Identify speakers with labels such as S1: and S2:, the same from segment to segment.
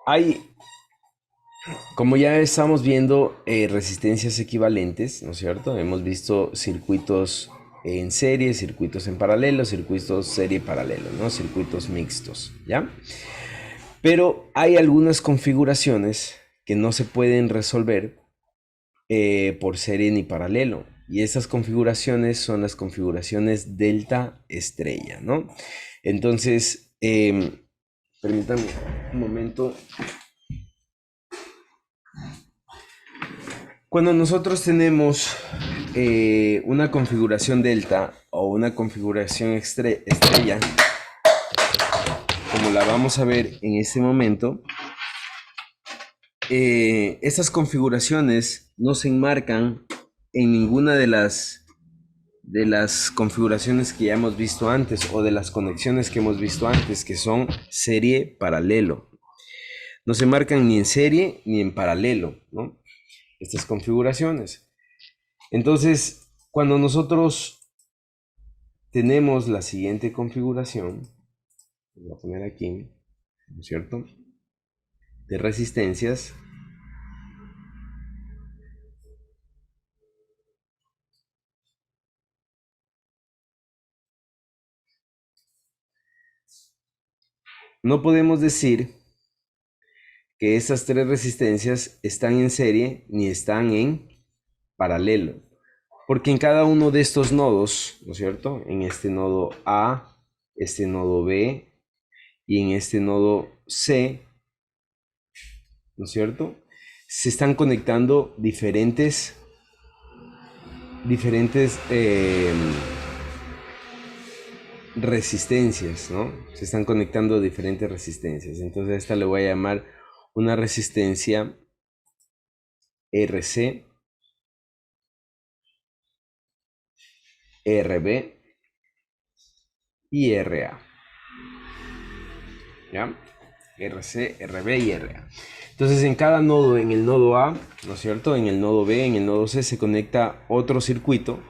S1: Hay, como ya estamos viendo resistencias equivalentes, ¿no es cierto? Hemos visto circuitos en serie, circuitos en paralelo, circuitos serie paralelo, ¿no? Circuitos mixtos, ¿ya? Pero hay algunas configuraciones que no se pueden resolver por serie ni paralelo. Y esas configuraciones son las configuraciones delta estrella, ¿no? Entonces, permítanme un momento. Cuando nosotros tenemos una configuración delta o una configuración estrella, como la vamos a ver en este momento, esas configuraciones no se enmarcan en ninguna de las configuraciones que ya hemos visto antes o de las conexiones que hemos visto antes, que son serie paralelo. No se marcan ni en serie ni en paralelo, ¿no? Estas configuraciones. Entonces, cuando nosotros tenemos la siguiente configuración, voy a poner aquí, ¿no es cierto? De resistencias, no podemos decir que estas tres resistencias están en serie ni están en paralelo, porque en cada uno de estos nodos, ¿no es cierto? En este nodo A, este nodo B y en este nodo C, ¿no es cierto? Se están conectando diferentes resistencias, ¿no? Se están conectando diferentes resistencias. Entonces a esta le voy a llamar una resistencia RC, RB y RA. ¿Ya? RC, RB y RA. Entonces en cada nodo, en el nodo A, ¿no es cierto? En el nodo B, en el nodo C se conecta otro circuito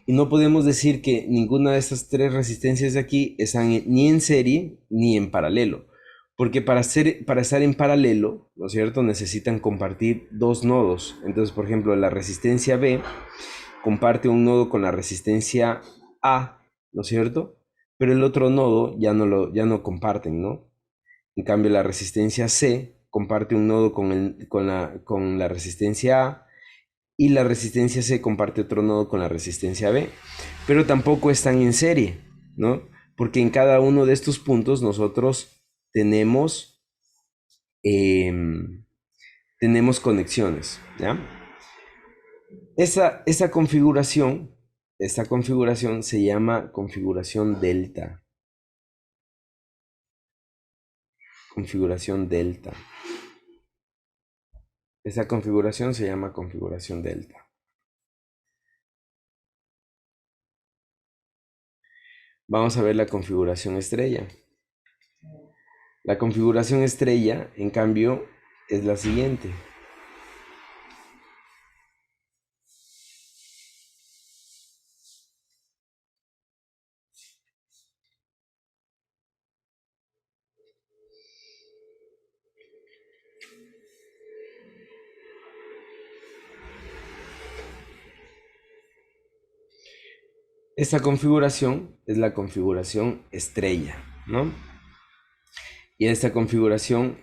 S1: y no podemos decir que ninguna de estas tres resistencias de aquí están ni en serie ni en paralelo. Porque para estar en paralelo, ¿no es cierto? Necesitan compartir dos nodos. Entonces, por ejemplo, la resistencia B comparte un nodo con la resistencia A, ¿no es cierto? Pero el otro nodo ya no comparten, ¿no? En cambio, la resistencia C comparte un nodo con la resistencia A y la resistencia C comparte otro nodo con la resistencia B, pero tampoco están en serie, ¿no? Porque en cada uno de estos puntos nosotros tenemos, em, tenemos conexiones, ¿ya? Esta configuración se llama configuración delta. Configuración delta. Esta configuración se llama configuración delta. Vamos a ver la configuración estrella. La configuración estrella, en cambio, es la siguiente. Esta configuración es la configuración estrella, ¿no? Y esta configuración,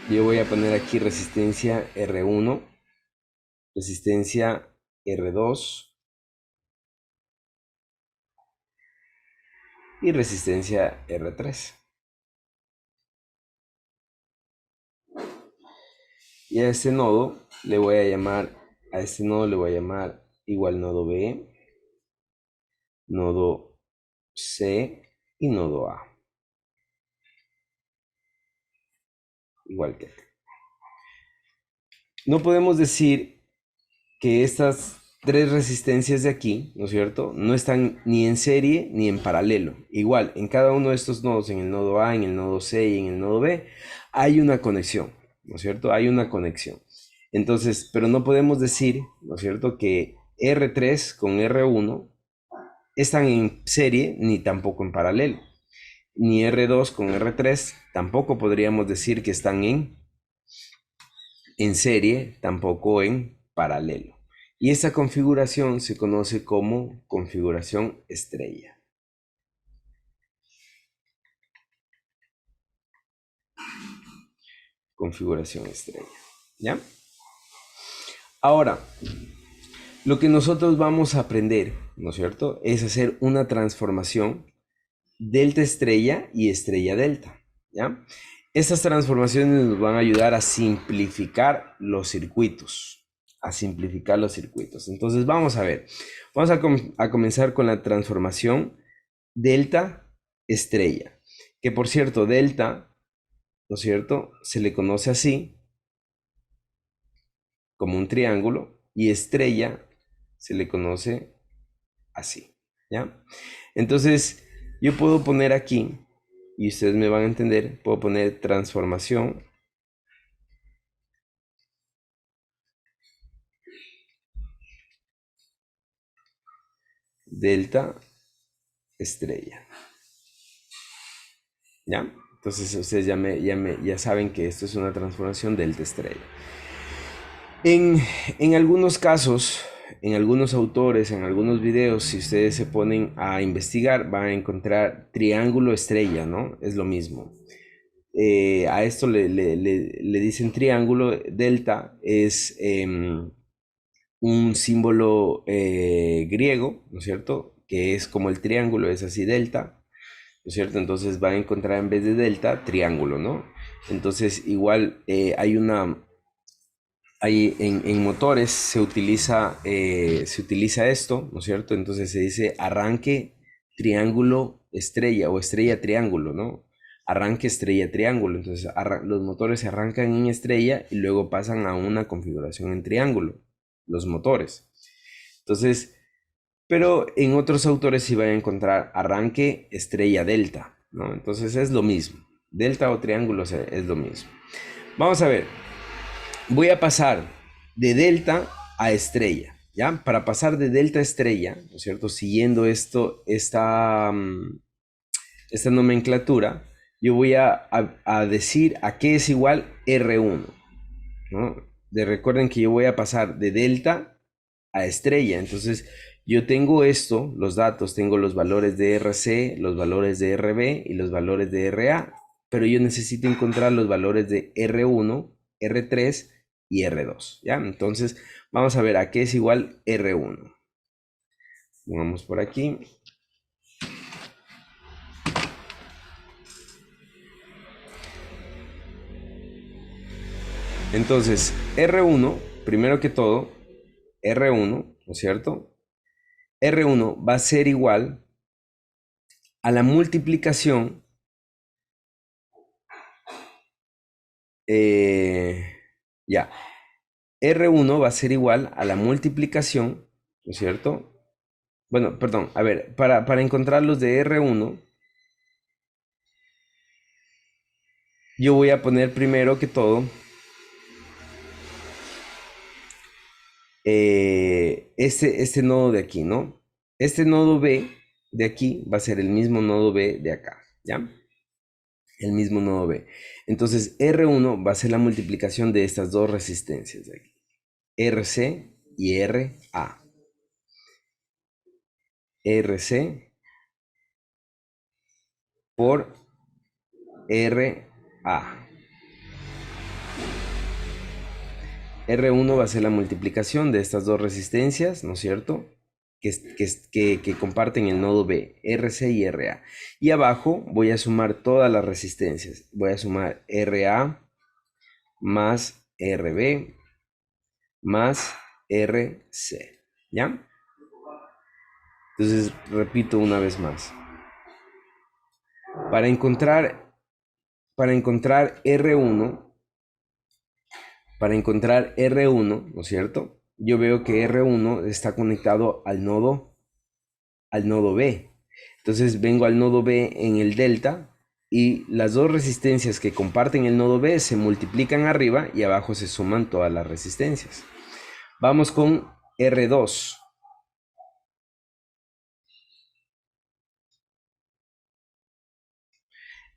S1: yo voy a poner aquí resistencia R1, resistencia R2 y resistencia R3. Y a este nodo le voy a llamar igual nodo B, nodo C y nodo A. Igual que acá. No podemos decir que estas tres resistencias de aquí, ¿no es cierto? No están ni en serie ni en paralelo. Igual, en cada uno de estos nodos, en el nodo A, en el nodo C y en el nodo B, hay una conexión, ¿no es cierto? Hay una conexión. Entonces, pero no podemos decir, ¿no es cierto?, que R3 con R1 están en serie ni tampoco en paralelo. ni R2 con R3, tampoco podríamos decir que están en serie, tampoco en paralelo. Y esta configuración se conoce como configuración estrella. Configuración estrella. ¿Ya? Ahora, lo que nosotros vamos a aprender, ¿no es cierto?, es hacer una transformación delta estrella y estrella delta. ¿Ya? Estas transformaciones nos van a ayudar a simplificar los circuitos. A simplificar los circuitos. Entonces vamos a ver. Vamos a comenzar con la transformación delta estrella. Que por cierto, delta, ¿no es cierto?, se le conoce así, como un triángulo, y estrella se le conoce así. ¿Ya? Entonces, yo puedo poner aquí, y ustedes me van a entender, puedo poner transformación delta estrella. ¿Ya? Entonces ustedes ya saben que esto es una transformación delta estrella. En algunos casos, en algunos autores, en algunos videos, si ustedes se ponen a investigar, van a encontrar triángulo estrella, ¿no? Es lo mismo. A esto le dicen triángulo. Delta es un símbolo griego, ¿no es cierto?, que es como el triángulo, es así delta, ¿no es cierto? Entonces va a encontrar en vez de delta, triángulo, ¿no? Entonces igual en motores se utiliza esto, ¿no es cierto? Entonces se dice arranque triángulo estrella o estrella triángulo, ¿no? Arranque estrella triángulo. Entonces los motores se arrancan en estrella y luego pasan a una configuración en triángulo, los motores. Entonces, pero en otros autores sí van a encontrar arranque estrella delta, ¿no? Entonces es lo mismo. Delta o triángulo es lo mismo. Vamos a ver. Voy a pasar de delta a estrella, ¿ya? Para pasar de delta a estrella, ¿no es cierto? Siguiendo esta nomenclatura, yo voy a decir a qué es igual R1, ¿no? Recuerden que yo voy a pasar de delta a estrella. Entonces, yo tengo esto, los datos, tengo los valores de RC, los valores de RB y los valores de RA, pero yo necesito encontrar los valores de R1, R3 y R2, ¿ya? Entonces, vamos a ver a qué es igual R1. Vamos por aquí. Entonces, R1, primero que todo, R1, ¿no es cierto? R1 va a ser igual a la multiplicación ya, R1 va a ser igual a la multiplicación, ¿no es cierto? Bueno, perdón, a ver, para encontrar los de R1, yo voy a poner primero que todo este nodo de aquí, ¿no? Este nodo B de aquí va a ser el mismo nodo B de acá, ¿ya? El mismo nodo B. Entonces, R1 va a ser la multiplicación de estas dos resistencias de aquí. RC y RA. RC por RA. R1 va a ser la multiplicación de estas dos resistencias, ¿no es cierto? Que comparten el nodo B, RC y RA. Y abajo voy a sumar todas las resistencias. Voy a sumar RA más RB más RC. ¿Ya? Entonces repito una vez más. Para encontrar R1, ¿no es cierto? Yo veo que R1 está conectado al nodo B. Entonces vengo al nodo B en el delta y las dos resistencias que comparten el nodo B se multiplican arriba y abajo se suman todas las resistencias. Vamos con R2.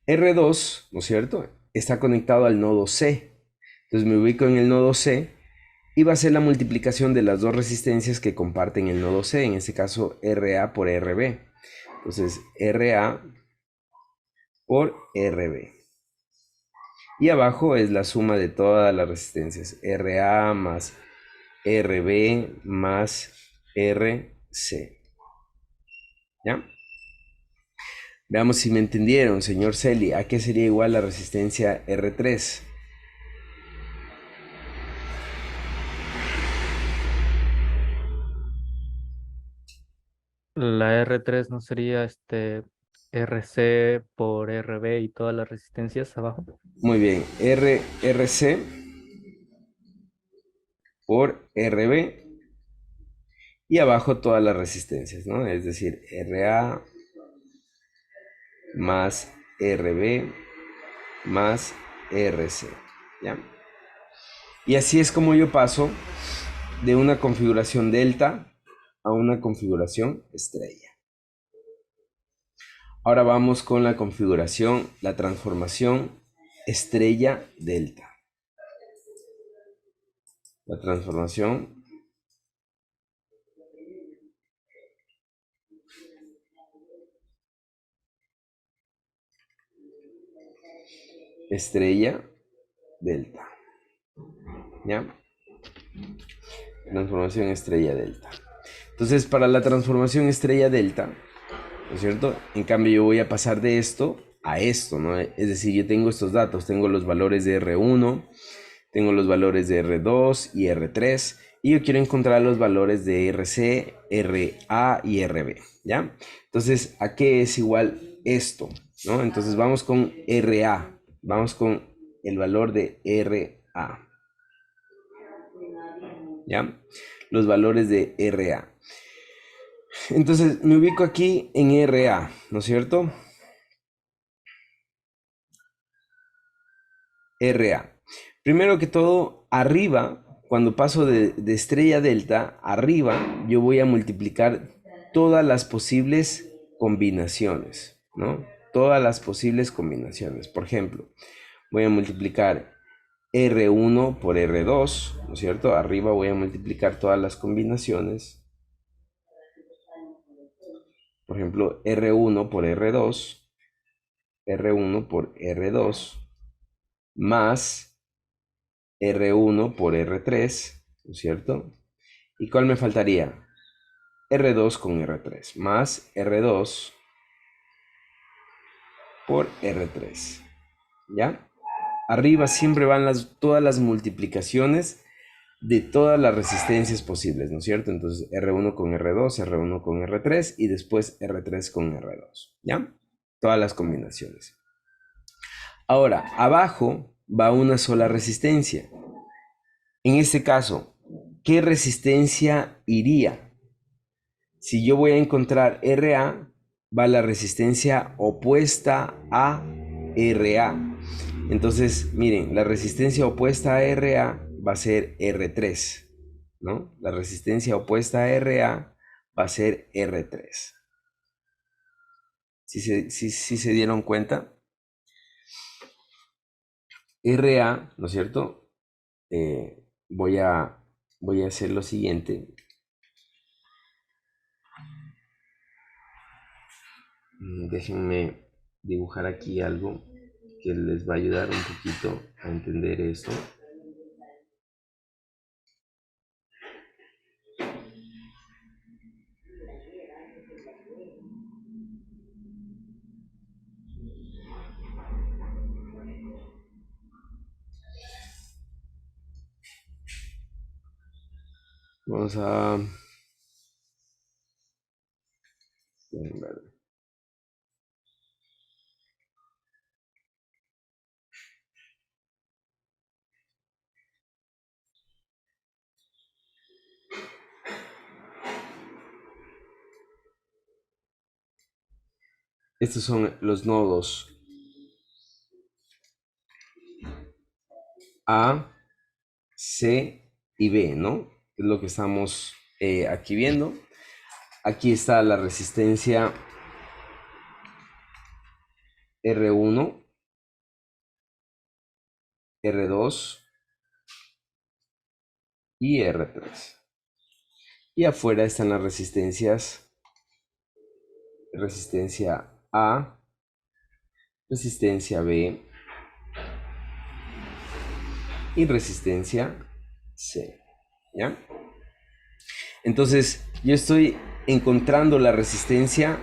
S1: R2, ¿no es cierto? Está conectado al nodo C. Entonces me ubico en el nodo C y va a ser la multiplicación de las dos resistencias que comparten el nodo C, en este caso RA por RB. Entonces RA por RB. Y abajo es la suma de todas las resistencias, RA más RB más RC. ¿Ya? Veamos si me entendieron, señor Celi. ¿A qué sería igual la resistencia R3?
S2: La R3 no sería RC por RB y todas las resistencias abajo.
S1: Muy bien, RC por RB y abajo todas las resistencias, ¿no? Es decir, RA más RB más RC, ¿ya? Y así es como yo paso de una configuración delta a una configuración estrella. Ahora vamos con la configuración, la transformación estrella delta. La transformación estrella delta. ¿Ya? Transformación estrella delta. Entonces, para la transformación estrella delta, ¿no es cierto? En cambio, yo voy a pasar de esto a esto, ¿no? Es decir, yo tengo estos datos, tengo los valores de R1, tengo los valores de R2 y R3, y yo quiero encontrar los valores de RC, RA y RB, ¿ya? Entonces, ¿a qué es igual esto? ¿No? Entonces, vamos con RA, vamos con el valor de RA, ¿ya? Los valores de RA. Entonces, me ubico aquí en RA, ¿no es cierto? RA. Primero que todo, arriba, cuando paso de estrella delta, arriba yo voy a multiplicar todas las posibles combinaciones, ¿no? Todas las posibles combinaciones. Por ejemplo, voy a multiplicar R1 por R2, ¿no es cierto? Arriba voy a multiplicar todas las combinaciones. Por ejemplo, R1 por R2, R1 por R2, más R1 por R3, ¿no es cierto? ¿Y cuál me faltaría? R2 con R3, más R2 por R3, ¿ya? Arriba siempre van todas las multiplicaciones de todas las resistencias posibles, ¿no es cierto? Entonces R1 con R2, R1 con R3 y después R3 con R2, ¿ya? Todas las combinaciones. Ahora, abajo va una sola resistencia. En este caso, ¿qué resistencia iría? Si yo voy a encontrar RA, va la resistencia opuesta a RA. Entonces, miren, la resistencia opuesta a RA va a ser R3, ¿no? La resistencia opuesta a RA va a ser R3. ¿Sí se dieron cuenta? RA, ¿no es cierto? Voy a hacer lo siguiente. Déjenme dibujar aquí algo que les va a ayudar un poquito a entender esto. Vamos a... Estos son los nodos A, C y B, ¿no? Es lo que estamos aquí viendo. Aquí está la resistencia R1, R2 y R3. Y afuera están las resistencias, resistencia A, resistencia B y resistencia C, ¿ya? Entonces, yo estoy encontrando la resistencia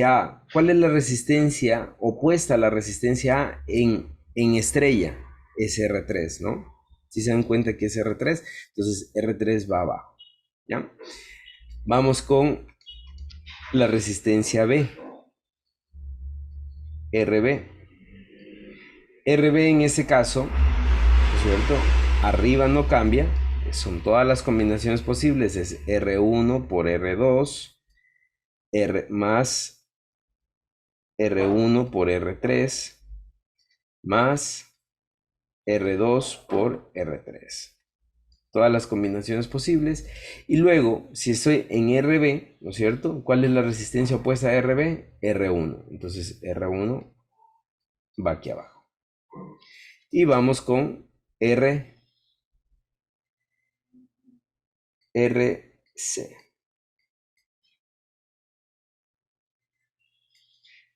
S1: A. ¿Cuál es la resistencia opuesta a la resistencia A en estrella? Es R3, ¿no? Si se dan cuenta que es R3, entonces R3 va abajo, ¿ya? Vamos con la resistencia B, RB. RB en este caso, ¿no es cierto? Arriba no cambia, son todas las combinaciones posibles, es R1 por R2, más R1 por R3, más R2 por R3. Todas las combinaciones posibles. Y luego, si estoy en RB, ¿no es cierto? ¿Cuál es la resistencia opuesta a RB? R1. Entonces R1 va aquí abajo. Y vamos con RC.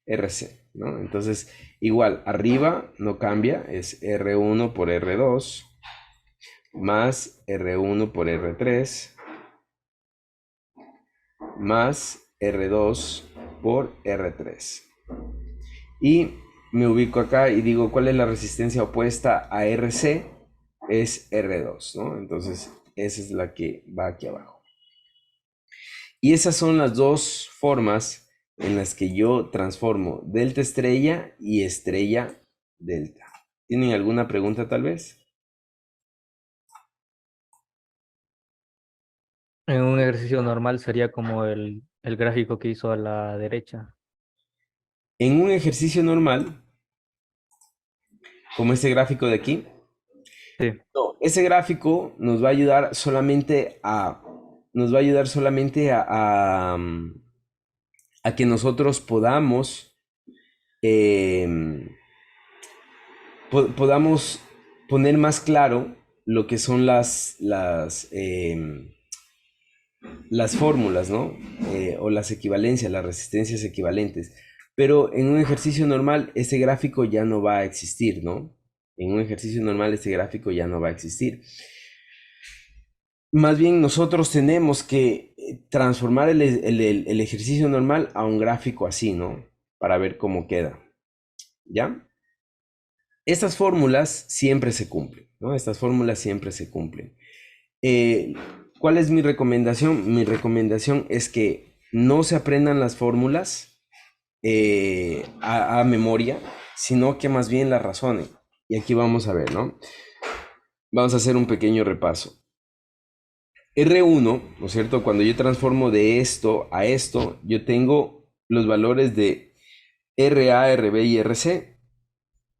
S1: RC, ¿no? Entonces, igual, arriba no cambia, es R1 por R2, más R1 por R3, más R2 por R3. Y me ubico acá y digo, ¿cuál es la resistencia opuesta a RC? Es R2, ¿no? Entonces, esa es la que va aquí abajo. Y esas son las dos formas en las que yo transformo delta estrella y estrella delta. ¿Tienen alguna pregunta tal vez?
S2: En un ejercicio normal sería como el gráfico que hizo a la derecha.
S1: En un ejercicio normal, como este gráfico de aquí,
S2: Sí.
S1: no, ese gráfico nos va a ayudar solamente a que nosotros podamos em, podamos poner más claro lo que son las fórmulas, ¿no? O las equivalencias, las resistencias equivalentes. Pero en un ejercicio normal, este gráfico ya no va a existir, ¿no? En un ejercicio normal, este gráfico ya no va a existir. Más bien, nosotros tenemos que transformar el ejercicio normal a un gráfico así, ¿no? Para ver cómo queda. ¿Ya? Estas fórmulas siempre se cumplen, ¿no? Estas fórmulas siempre se cumplen. Eh, ¿Cuál es mi recomendación? Mi recomendación es que no se aprendan las fórmulas a memoria, sino que más bien las razonen. Y aquí vamos a ver, ¿no? Vamos a hacer un pequeño repaso. R1, ¿no es cierto? Cuando yo transformo de esto a esto, yo tengo los valores de RA, RB y RC.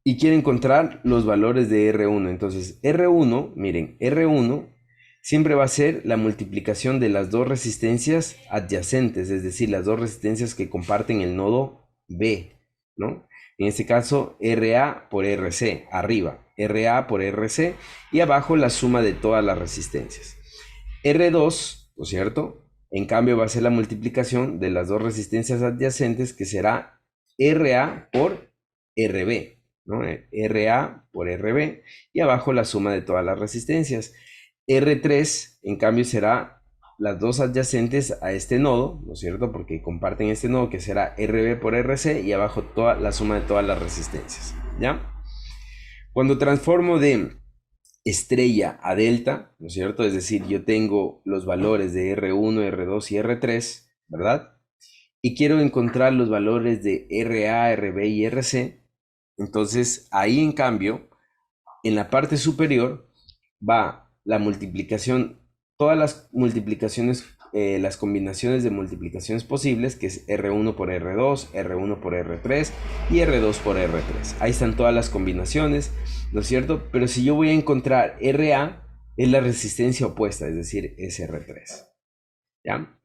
S1: Y quiero encontrar los valores de R1. Entonces, R1, miren, R1 siempre va a ser la multiplicación de las dos resistencias adyacentes, es decir, las dos resistencias que comparten el nodo B, ¿no? En este caso, RA por RC, arriba, RA por RC, y abajo la suma de todas las resistencias. R2, ¿no es cierto? En cambio, va a ser la multiplicación de las dos resistencias adyacentes, que será RA por RB, ¿no? RA por RB, y abajo la suma de todas las resistencias. R3, en cambio, será las dos adyacentes a este nodo, ¿no es cierto? Porque comparten este nodo, que será RB por RC, y abajo toda la suma de todas las resistencias, ¿ya? Cuando transformo de estrella a delta, ¿no es cierto? Es decir, yo tengo los valores de R1, R2 y R3, ¿verdad? Y quiero encontrar los valores de RA, RB y RC. Entonces, ahí en cambio, en la parte superior va la multiplicación, todas las multiplicaciones, las combinaciones de multiplicaciones posibles, que es R1 por R2, R1 por R3 y R2 por R3. Ahí están todas las combinaciones, ¿no es cierto? Pero si yo voy a encontrar RA, es la resistencia opuesta, es decir, es R3. ¿Ya?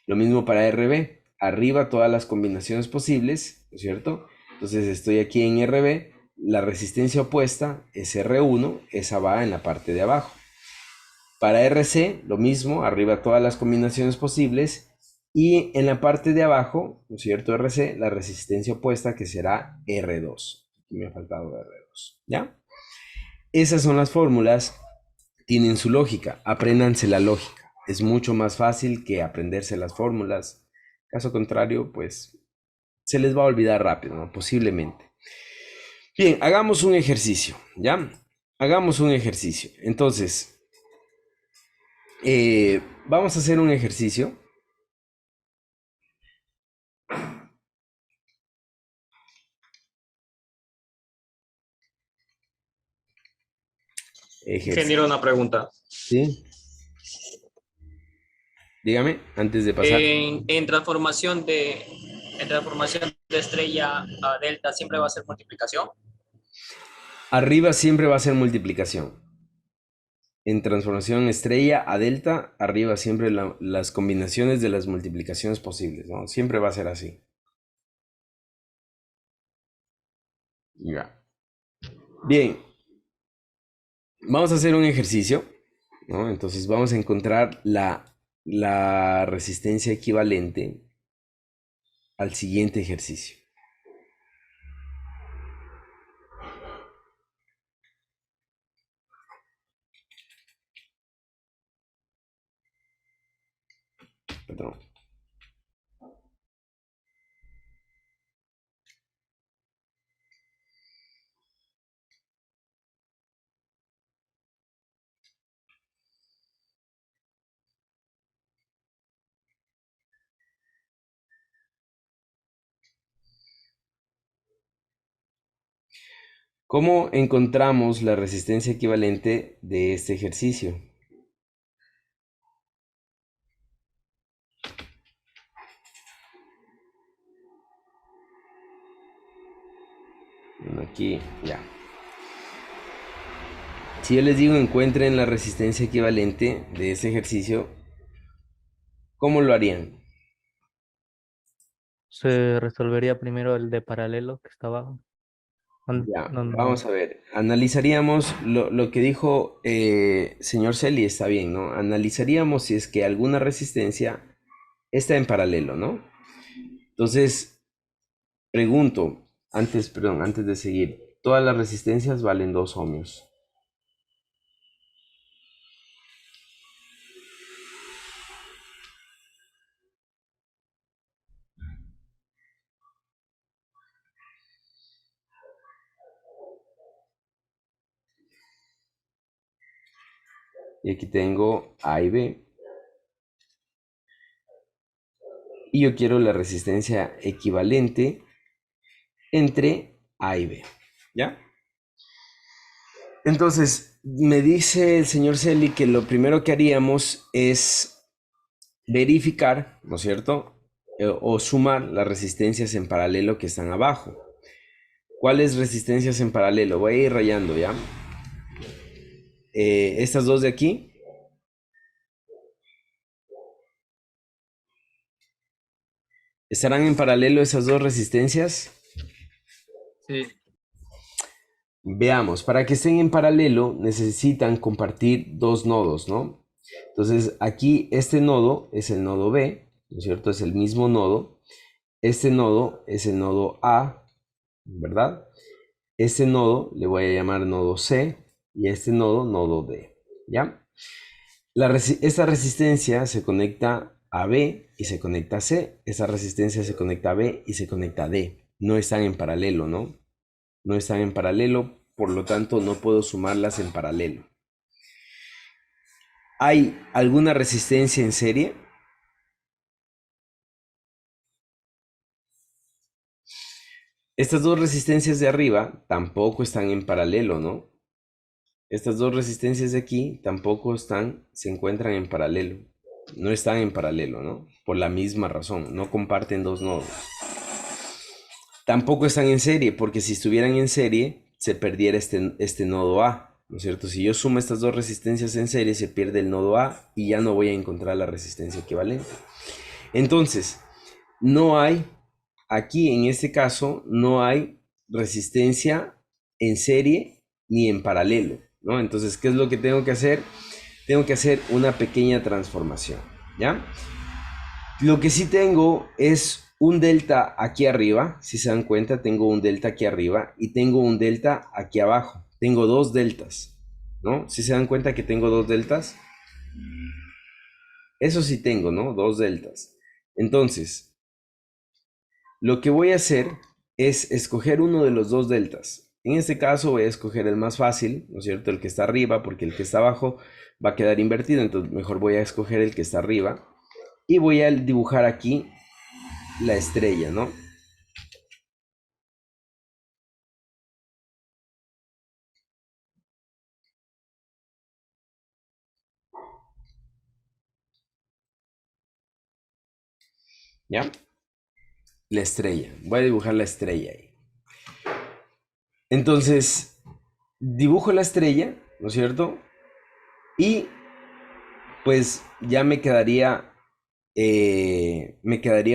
S1: Lo mismo para RB. arriba todas las combinaciones posibles, ¿no es cierto? Entonces estoy aquí en RB, la resistencia opuesta es R1, esa va en la parte de abajo. Para RC, lo mismo, arriba todas las combinaciones posibles, y en la parte de abajo, ¿no es cierto? RC, la resistencia opuesta que será R2. Aquí me ha faltado R2, ¿ya? Esas son las fórmulas, tienen su lógica, apréndanse la lógica. Es mucho más fácil que aprenderse las fórmulas. Caso contrario, pues se les va a olvidar rápido, ¿no? Posiblemente. Bien, hagamos un ejercicio, ¿ya? Hagamos un ejercicio. Entonces, vamos a hacer un ejercicio.
S3: Ingeniero, una pregunta.
S1: ¿Sí? Dígame, antes de pasar.
S3: En transformación de estrella a delta, ¿siempre va a ser multiplicación?
S1: Arriba siempre va a ser multiplicación. En transformación estrella a delta, arriba siempre las combinaciones de las multiplicaciones posibles, ¿no? Siempre va a ser así. Ya. Bien. Vamos a hacer un ejercicio, ¿no? Entonces vamos a encontrar la resistencia equivalente al siguiente ejercicio. Perdón. ¿Cómo encontramos la resistencia equivalente de este ejercicio? Bueno, aquí, ya. Si yo les digo encuentren la resistencia equivalente de este ejercicio, ¿cómo lo harían?
S2: Se resolvería primero el de paralelo que está abajo.
S1: Ya,
S2: No,
S1: vamos a ver. Analizaríamos lo que dijo señor Celi, está bien, ¿no? Analizaríamos si es que alguna resistencia está en paralelo, ¿no? Entonces, pregunto, perdón, antes de seguir, todas las resistencias valen 2 ohmios. Y aquí tengo A y B. Y yo quiero la resistencia equivalente entre A y B. ¿Ya? Entonces, me dice el señor Celi que lo primero que haríamos es verificar, ¿no es cierto? O sumar las resistencias en paralelo que están abajo. ¿Cuáles resistencias en paralelo? Voy a ir rayando, ¿ya? Estas dos de aquí. ¿Estarán en paralelo esas dos resistencias?
S3: Sí.
S1: Veamos, para que estén en paralelo necesitan compartir dos nodos, ¿no? Entonces aquí este nodo es el nodo B, ¿no es cierto? Es el mismo nodo. Este nodo es el nodo A, ¿verdad? Este nodo le voy a llamar nodo C y este nodo, nodo D, ¿ya? Esta resistencia se conecta a B y se conecta a C. Esta resistencia se conecta a B y se conecta a D. No están en paralelo, ¿no? No están en paralelo, por lo tanto no puedo sumarlas en paralelo. ¿Hay alguna resistencia en serie? Estas dos resistencias de arriba tampoco están en paralelo, ¿no? Estas dos resistencias de aquí tampoco se encuentran en paralelo. No están en paralelo, ¿no? Por la misma razón, no comparten dos nodos. Tampoco están en serie, porque si estuvieran en serie, se perdiera este nodo A, ¿no es cierto? Si yo sumo estas dos resistencias en serie, se pierde el nodo A y ya no voy a encontrar la resistencia equivalente. Entonces, no hay, aquí en este caso, no hay resistencia en serie ni en paralelo, ¿no? Entonces, ¿qué es lo que tengo que hacer? Tengo que hacer una pequeña transformación, ¿ya? Lo que sí tengo es un delta aquí arriba, si se dan cuenta, tengo un delta aquí arriba y tengo un delta aquí abajo. Tengo dos deltas, ¿no? Si se dan cuenta que tengo dos deltas, eso sí tengo, ¿no? Dos deltas. Entonces, lo que voy a hacer es escoger uno de los dos deltas. En este caso voy a escoger el más fácil, ¿no es cierto? El que está arriba, porque el que está abajo va a quedar invertido, entonces mejor voy a escoger el que está arriba. Y voy a dibujar aquí la estrella, ¿no? ¿Ya? La estrella. Voy a dibujar la estrella ahí. Entonces, dibujo la estrella, ¿no es cierto? Y pues ya me quedaría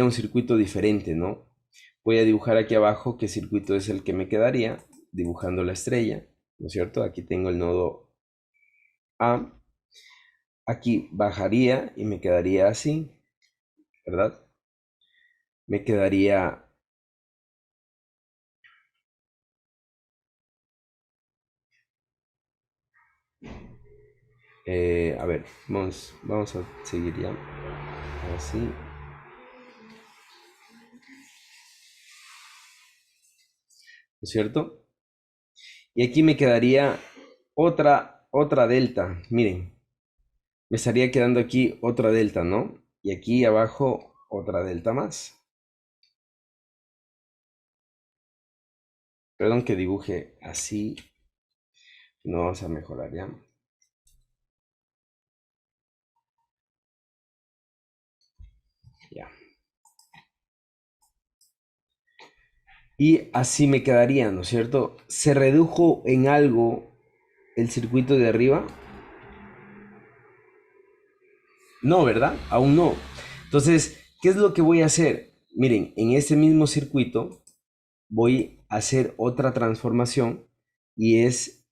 S1: un circuito diferente, ¿no? Voy a dibujar aquí abajo qué circuito es el que me quedaría, dibujando la estrella, ¿no es cierto? Aquí tengo el nodo A. Aquí bajaría y me quedaría así, ¿verdad? Me quedaría a ver, vamos a seguir ya. Así, ¿no es cierto? Y aquí me quedaría otra delta. Miren, me estaría quedando aquí otra delta, ¿no? Y aquí abajo otra delta más. Perdón que dibuje así. No vamos a mejorar ya. Ya. Y así me quedaría, ¿no es cierto? ¿Se redujo en algo el circuito de arriba? No, ¿verdad? Aún no. Entonces, ¿qué es lo que voy a hacer? Miren, en este mismo circuito voy a hacer otra transformación y es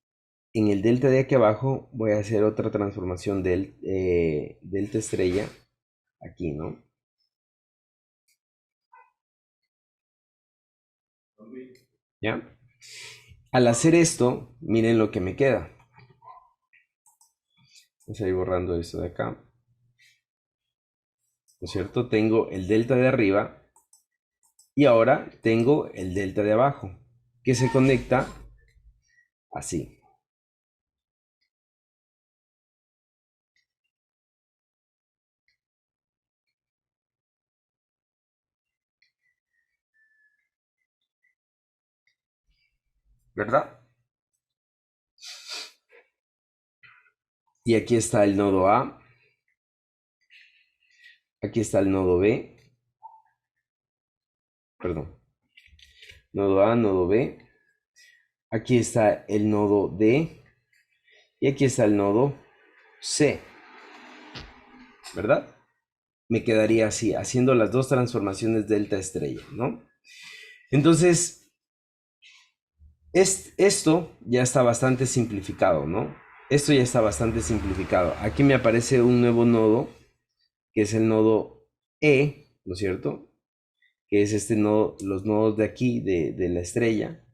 S1: en el delta de aquí abajo voy a hacer otra transformación del delta estrella aquí, ¿no? ¿Ya? Al hacer esto, miren lo que me queda. Vamos a ir borrando esto de acá. ¿No es cierto? Tengo el delta de arriba y ahora tengo el delta de abajo que se conecta así, ¿verdad? Y aquí está el nodo A, aquí está el nodo B, perdón, nodo A, nodo B, aquí está el nodo D y aquí está el nodo C, ¿verdad? Me quedaría así, haciendo las dos transformaciones delta estrella, ¿no? Entonces, esto ya está bastante simplificado, ¿no? Esto ya está bastante simplificado. Aquí me aparece un nuevo nodo, que es el nodo E, ¿no es cierto? Que es este nodo, los nodos de aquí, de la estrella,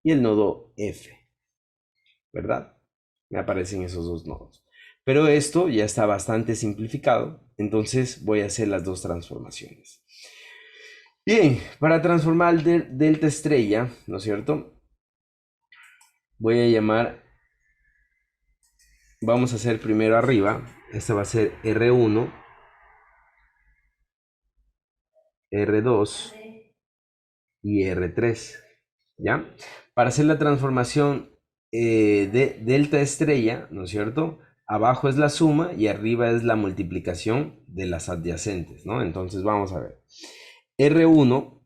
S1: y el nodo F, ¿verdad? Me aparecen esos dos nodos. Pero esto ya está bastante simplificado, entonces voy a hacer las dos transformaciones. Bien, para transformar el delta estrella, ¿no es cierto? Voy a llamar, vamos a hacer primero arriba, esta va a ser R1, R2 y R3, ¿ya? Para hacer la transformación de delta estrella, ¿no es cierto? Abajo es la suma y arriba es la multiplicación de las adyacentes, ¿no? Entonces vamos a ver. R1,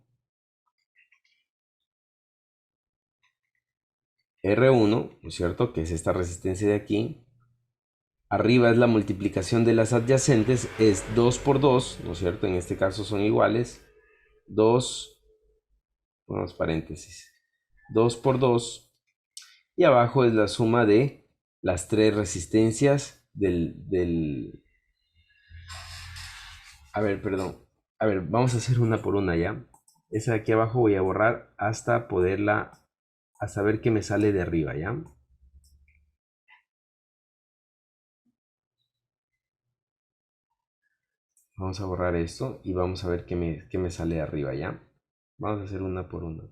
S1: R1, ¿no es cierto? Que es esta resistencia de aquí, arriba es la multiplicación de las adyacentes, es 2 por 2, ¿no es cierto? En este caso son iguales. 2, ponemos paréntesis, 2 por 2. Y abajo es la suma de las tres resistencias A ver, perdón. A ver, vamos a hacer una por una ya. Esa de aquí abajo voy a borrar hasta poderla, hasta ver qué me sale de arriba, ¿ya? Vamos a borrar esto y vamos a ver qué me sale de arriba, ¿ya? Vamos a hacer una por una.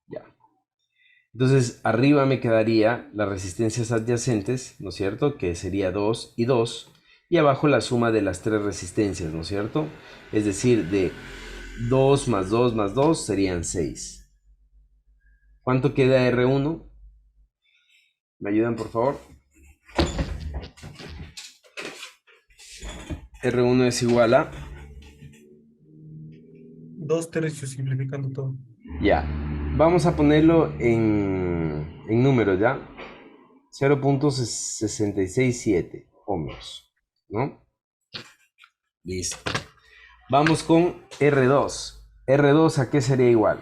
S1: Ya. Entonces, arriba me quedaría las resistencias adyacentes, ¿no es cierto? Que sería 2 y 2. Y abajo la suma de las tres resistencias, ¿no es cierto? Es decir, de 2 más 2 más 2 serían 6. ¿Cuánto queda R1? ¿Me ayudan, por favor? R1 es igual a...
S4: 2 tercios simplificando todo.
S1: Ya. Vamos a ponerlo en números, ¿ya? 0.667 ohmios, ¿no? Listo. Vamos con R2. R2, ¿a qué sería igual?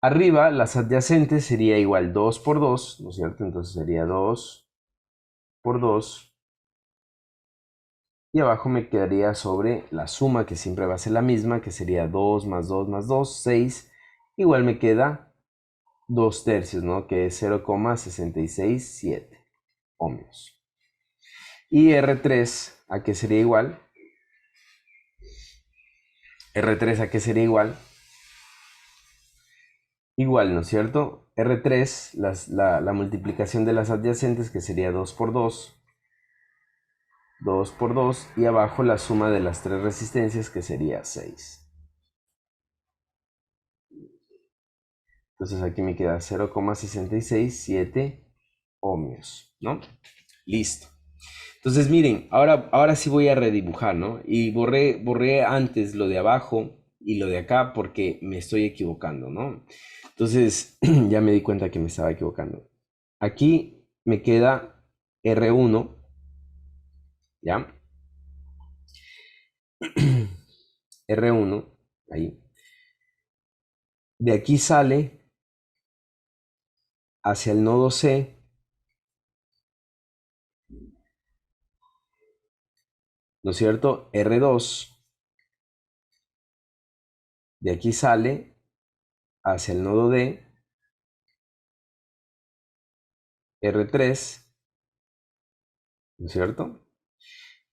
S1: Arriba, las adyacentes sería igual 2 por 2, ¿no es cierto? Entonces sería 2 por 2. Y abajo me quedaría sobre la suma, que siempre va a ser la misma, que sería 2 más 2 más 2, 6. Igual me queda 2 tercios, ¿no? Que es 0,667 ohmios. Y R3, ¿a qué sería igual? R3, ¿a qué sería igual? Igual, ¿no es cierto? R3, la multiplicación de las adyacentes, que sería 2 por 2. 2 por 2 y abajo la suma de las tres resistencias, que sería 6. Entonces aquí me queda 0,667 ohmios, ¿no? Listo. Entonces miren, ahora sí voy a redibujar, ¿no? Y borré antes lo de abajo y lo de acá porque me estoy equivocando, ¿no? Entonces ya me di cuenta que me estaba equivocando. Aquí me queda R1, ¿ya? R1, ahí. De aquí sale hacia el nodo C, ¿no es cierto? R2. De aquí sale hacia el nodo D, R3, ¿no es cierto?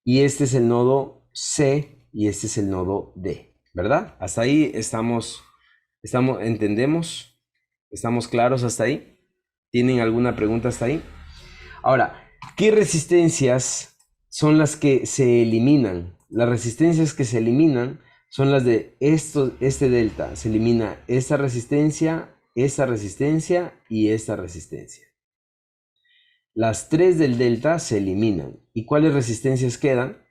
S1: Y este es el nodo C y este es el nodo D, ¿verdad? Hasta ahí entendemos, estamos claros hasta ahí. ¿Tienen alguna pregunta hasta ahí? Ahora, ¿qué resistencias son las que se eliminan? Las resistencias que se eliminan son las de este delta. Se elimina esta resistencia y esta resistencia. Las tres del delta se eliminan. ¿Y cuáles resistencias quedan?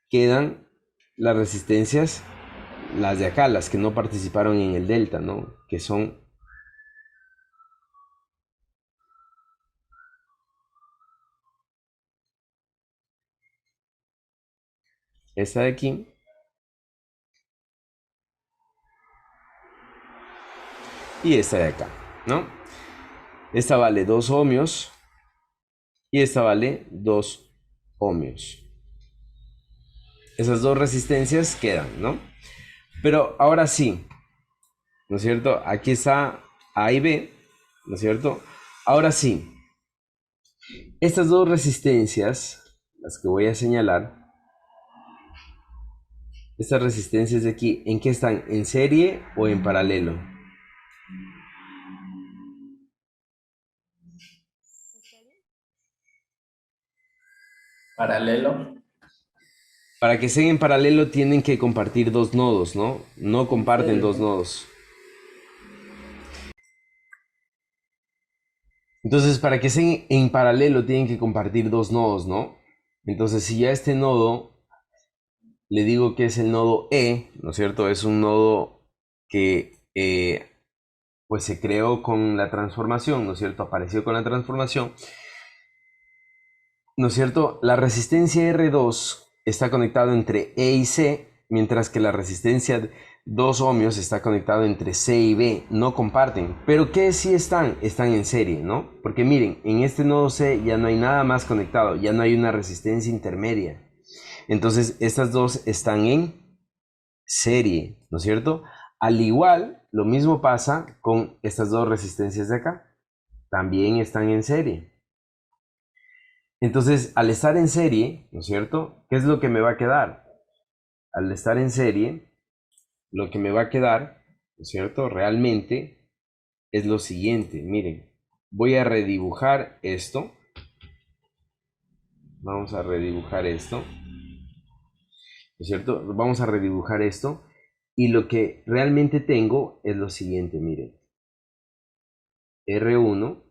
S1: Quedan las resistencias, las de acá, las que no participaron en el delta, ¿no? Que son esta de aquí y esta de acá, ¿no? Esta vale 2 ohmios y esta vale 2 ohmios. Esas dos resistencias quedan, ¿no? Pero ahora sí, ¿no es cierto? Aquí está A y B, ¿no es cierto? Ahora sí, estas dos resistencias, las que voy a señalar, estas resistencias de aquí, ¿en qué están? ¿En serie o en paralelo?
S5: Paralelo.
S1: Para que estén en paralelo tienen que compartir dos nodos, ¿no? No comparten dos nodos. Entonces, para que estén en paralelo tienen que compartir dos nodos, ¿no? Entonces, si ya este nodo le digo que es el nodo E, ¿no es cierto? Es un nodo que eh, pues se creó con la transformación, ¿no es cierto? Apareció con la transformación, ¿no es cierto? La resistencia R2 está conectado entre E y C, mientras que la resistencia 2 ohmios está conectado entre C y B. No comparten. ¿Pero qué sí están? Están en serie, ¿no? Porque miren, en este nodo C ya no hay nada más conectado, ya no hay una resistencia intermedia. Entonces, estas dos están en serie, ¿no es cierto? Al igual, lo mismo pasa con estas dos resistencias de acá. También están en serie. Entonces, al estar en serie, ¿no es cierto? ¿Qué es lo que me va a quedar? Al estar en serie, lo que me va a quedar, ¿no es cierto? Realmente es lo siguiente. Miren, voy a redibujar esto. Vamos a redibujar esto, ¿no es cierto? Vamos a redibujar esto. Y lo que realmente tengo es lo siguiente, miren. R1,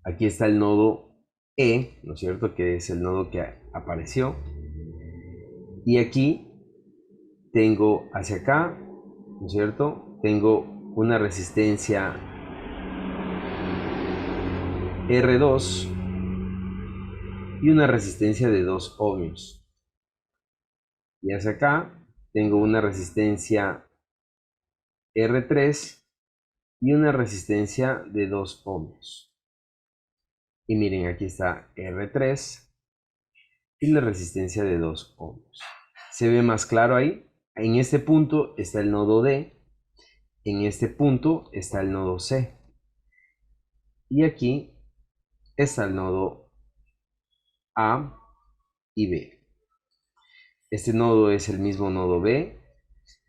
S1: aquí está el nodo E, ¿no es cierto? Que es el nodo que apareció. Y aquí tengo hacia acá, ¿no es cierto? Tengo una resistencia R2 y una resistencia de 2 ohmios. Y hacia acá tengo una resistencia R3 y una resistencia de 2 ohmios. Y miren, aquí está R3 y la resistencia de 2 ohmios. ¿Se ve más claro ahí? En este punto está el nodo D, en este punto está el nodo C. Y aquí está el nodo A y B. Este nodo es el mismo nodo B,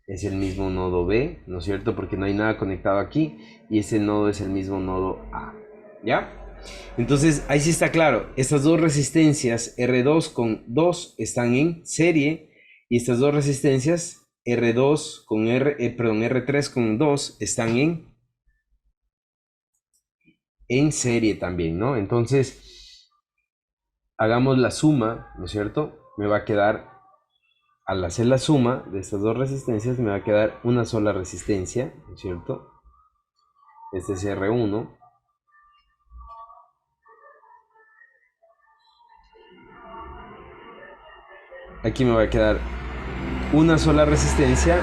S1: es el mismo nodo B, ¿no es cierto? Porque no hay nada conectado aquí. Y este nodo es el mismo nodo A, ¿ya? Entonces, ahí sí está claro. Estas dos resistencias R2 con 2 están en serie. Y estas dos resistencias R2 con R3 con 2 están en serie también, ¿no? Entonces, hagamos la suma, ¿no es cierto? Me va a quedar, al hacer la suma de estas dos resistencias, me va a quedar una sola resistencia, ¿no es cierto? Este es R1. Aquí me va a quedar una sola resistencia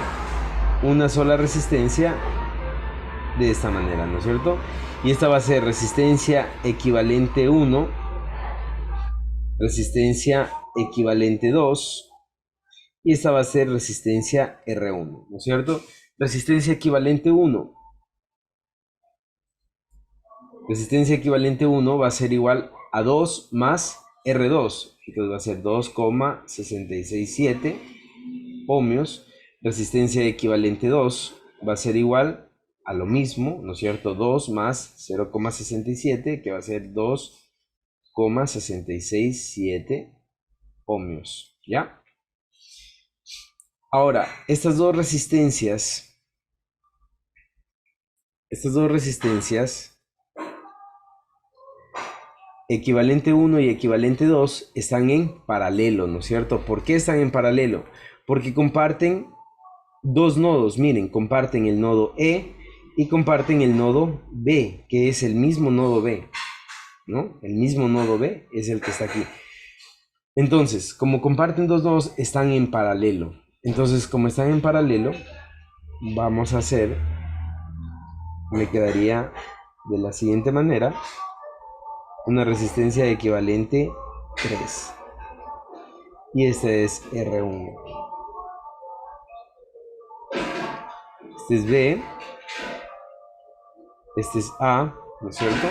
S1: de esta manera, ¿no es cierto? Y esta va a ser resistencia equivalente 1, resistencia equivalente 2, y esta va a ser resistencia R1, ¿no es cierto? Resistencia equivalente 1. Resistencia equivalente 1 va a ser igual a 2 más R2. Entonces va a ser 2,667 ohmios. Resistencia equivalente 2 va a ser igual a lo mismo, ¿no es cierto? 2 más 0,67, que va a ser 2,667 ohmios, ¿ya? Ahora, estas dos resistencias, equivalente 1 y equivalente 2, están en paralelo, ¿no es cierto? ¿Por qué están en paralelo? Porque comparten dos nodos, miren, comparten el nodo E y comparten el nodo B, que es el mismo nodo B, ¿no? El mismo nodo B es el que está aquí. Entonces, como comparten dos nodos, están en paralelo. Entonces, como están en paralelo, vamos a hacer, me quedaría de la siguiente manera, una resistencia equivalente 3. Y este es R1. Este es B. Este es A, ¿no es cierto?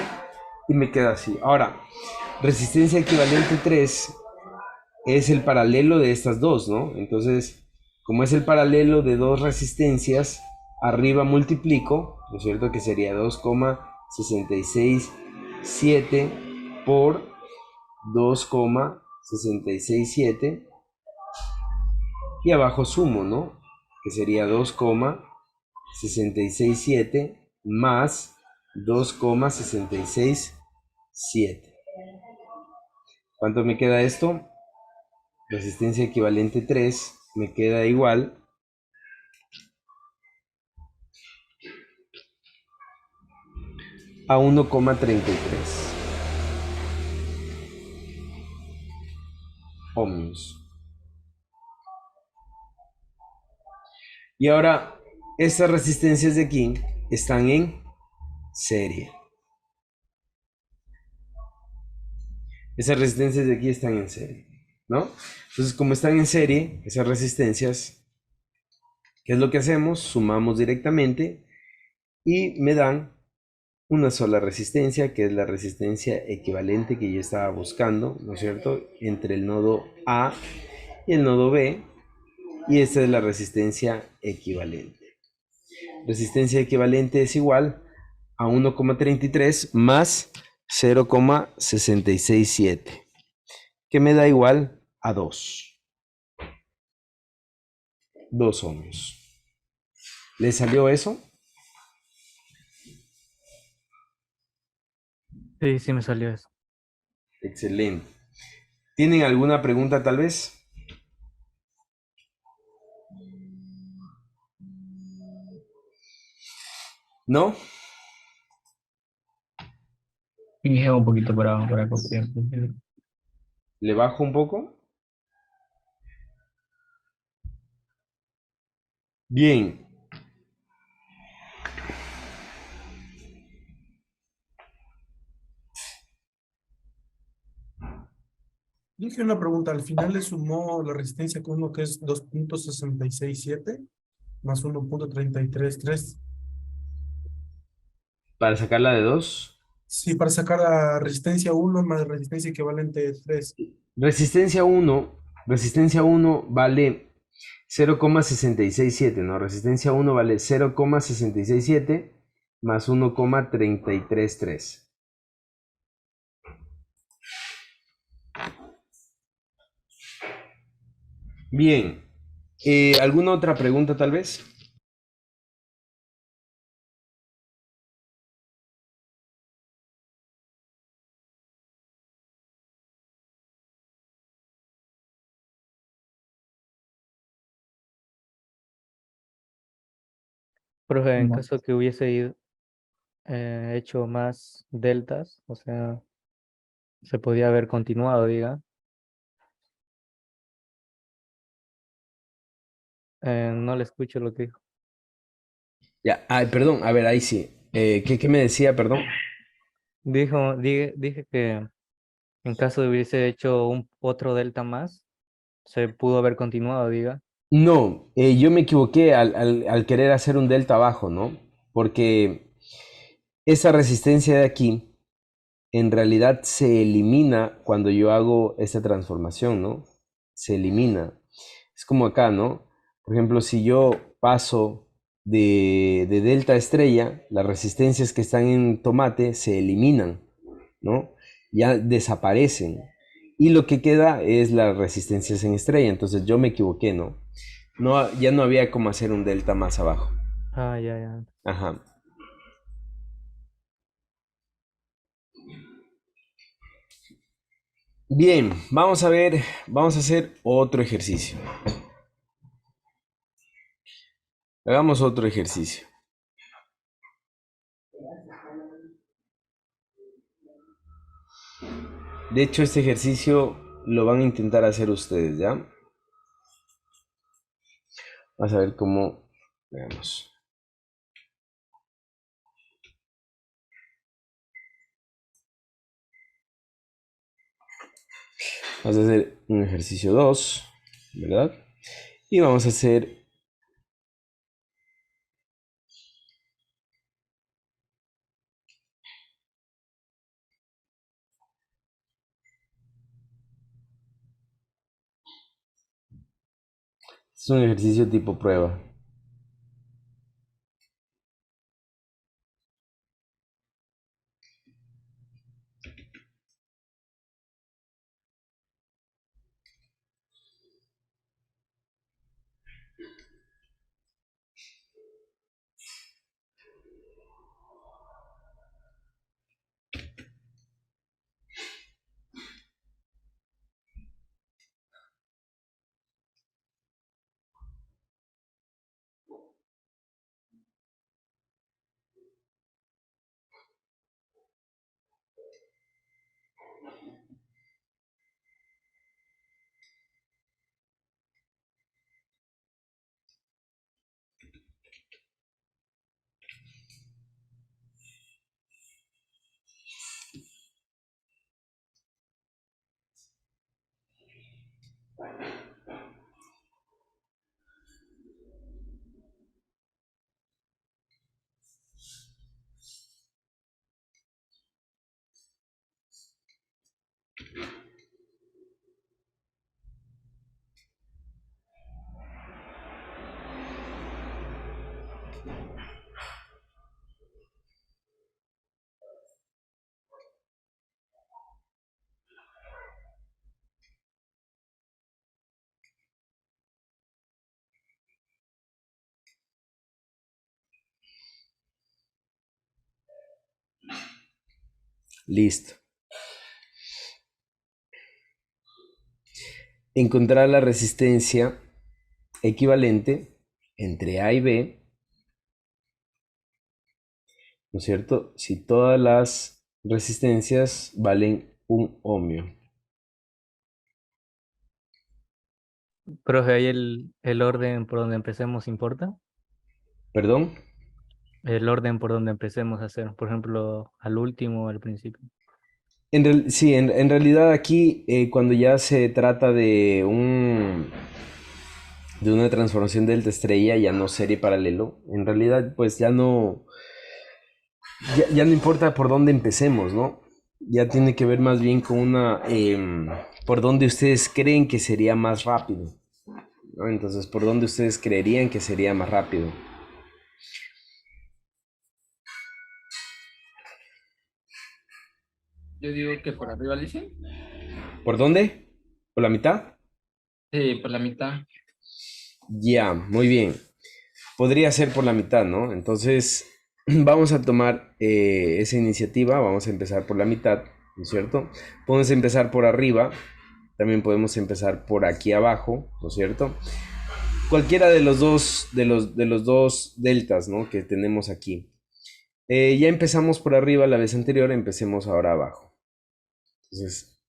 S1: Y me queda así. Ahora, resistencia equivalente 3 es el paralelo de estas dos, ¿no? Entonces, como es el paralelo de dos resistencias, arriba multiplico, ¿no es cierto? Que sería 2,667 por 2,667. Y abajo sumo, ¿no? Que sería 2,667 más 2,667. ¿Cuánto me queda esto? Resistencia equivalente 3 me queda igual a 1,33 ohmios. Y ahora, estas resistencias de aquí están en serie. Esas resistencias de aquí están en serie, ¿no? Entonces, como están en serie, esas resistencias, ¿qué es lo que hacemos? Sumamos directamente y me dan una sola resistencia, que es la resistencia equivalente que yo estaba buscando, ¿no es cierto? Entre el nodo A y el nodo B, y esta es la resistencia equivalente. Resistencia equivalente es igual a 1,33 más 0,667, que me da igual a 2 ohmios. ¿Le salió eso?
S2: Sí, sí me salió eso.
S1: Excelente. ¿Tienen alguna pregunta tal vez? ¿No?
S5: Fingé un poquito para copiar.
S1: ¿Le bajo un poco? Bien.
S4: Dije una pregunta, al final le sumó la resistencia con uno que es 2,667 más 1,333.
S1: Para sacarla de 2.
S4: Sí, para sacar la resistencia 1 más resistencia equivalente 3.
S1: Resistencia 1 vale 0,667, ¿no? Resistencia 1 vale 0,667 más 1,333. Bien. ¿Alguna otra pregunta tal vez?
S2: Profe, en
S5: No.
S2: caso que hubiese hecho más deltas, o sea, se podía haber continuado, diga. No le escucho lo que dijo.
S1: Ya, ay, perdón, a ver, ahí sí. ¿Qué me decía, perdón?
S2: Dije que en caso de hubiese hecho otro delta más, se pudo haber continuado, diga.
S1: No, yo me equivoqué al querer hacer un delta abajo, ¿no? Porque esa resistencia de aquí en realidad se elimina cuando yo hago esta transformación, ¿no? Se elimina. Es como acá, ¿no? Por ejemplo, si yo paso de delta a estrella, las resistencias que están en tomate se eliminan, ¿no? Ya desaparecen. Y lo que queda es las resistencias en estrella. Entonces yo me equivoqué, ¿no? No, ya no había como hacer un delta más abajo.
S2: Ah, ya, ya.
S1: Ajá. Bien, vamos a ver, vamos a hacer otro ejercicio. Hagamos otro ejercicio. De hecho, este ejercicio lo van a intentar hacer ustedes, ¿ya? Vamos a ver cómo, veamos. Vamos a hacer un ejercicio 2, ¿verdad? Y vamos a hacer es un ejercicio tipo prueba. Listo. Encontrar la resistencia equivalente entre A y B, ¿no es cierto? Si todas las resistencias valen un ohmio.
S2: Profe, ahí el orden por donde empecemos importa.
S1: ¿Perdón?
S2: El orden por donde empecemos a hacer, por ejemplo, al último o al principio.
S1: Sí, en realidad aquí cuando ya se trata de una transformación delta estrella, ya no serie paralelo, en realidad pues ya no importa por dónde empecemos, ¿no? Ya tiene que ver más bien con por dónde ustedes creen que sería más rápido, ¿no? Entonces, por dónde ustedes creerían que sería más rápido.
S5: Yo digo que por arriba, dice.
S1: ¿Por dónde? ¿Por la mitad?
S5: Sí, por la mitad.
S1: Ya, muy bien. Podría ser por la mitad, ¿no? Entonces, vamos a tomar esa iniciativa, vamos a empezar por la mitad, ¿no es cierto? Podemos empezar por arriba, también podemos empezar por aquí abajo, ¿no es cierto? Cualquiera de los dos, de los dos deltas, ¿no? Que tenemos aquí. Ya empezamos por arriba la vez anterior, empecemos ahora abajo. Entonces,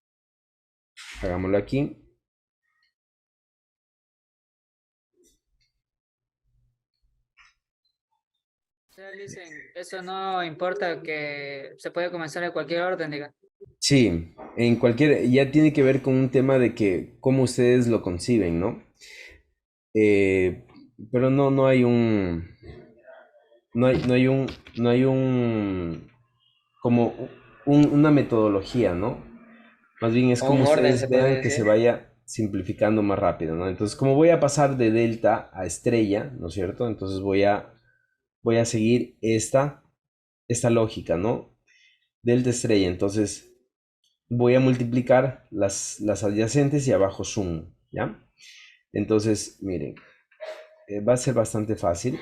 S1: hagámoslo aquí.
S6: Sea, dicen, eso no importa, que se puede comenzar en cualquier orden, diga.
S1: Sí, ya tiene que ver con un tema de que cómo ustedes lo conciben, ¿no? Eh, pero no hay no hay como una metodología, ¿no? Más bien es
S6: O
S1: como
S6: un orden,
S1: ustedes
S6: se podría
S1: vean que se
S6: decir.
S1: vaya simplificando más rápido, ¿no? Entonces, como voy a pasar de delta a estrella, ¿no es cierto? Entonces voy a seguir esta lógica, ¿no? Delta estrella, entonces voy a multiplicar las adyacentes y abajo sum, ¿ya? Entonces, miren, va a ser bastante fácil.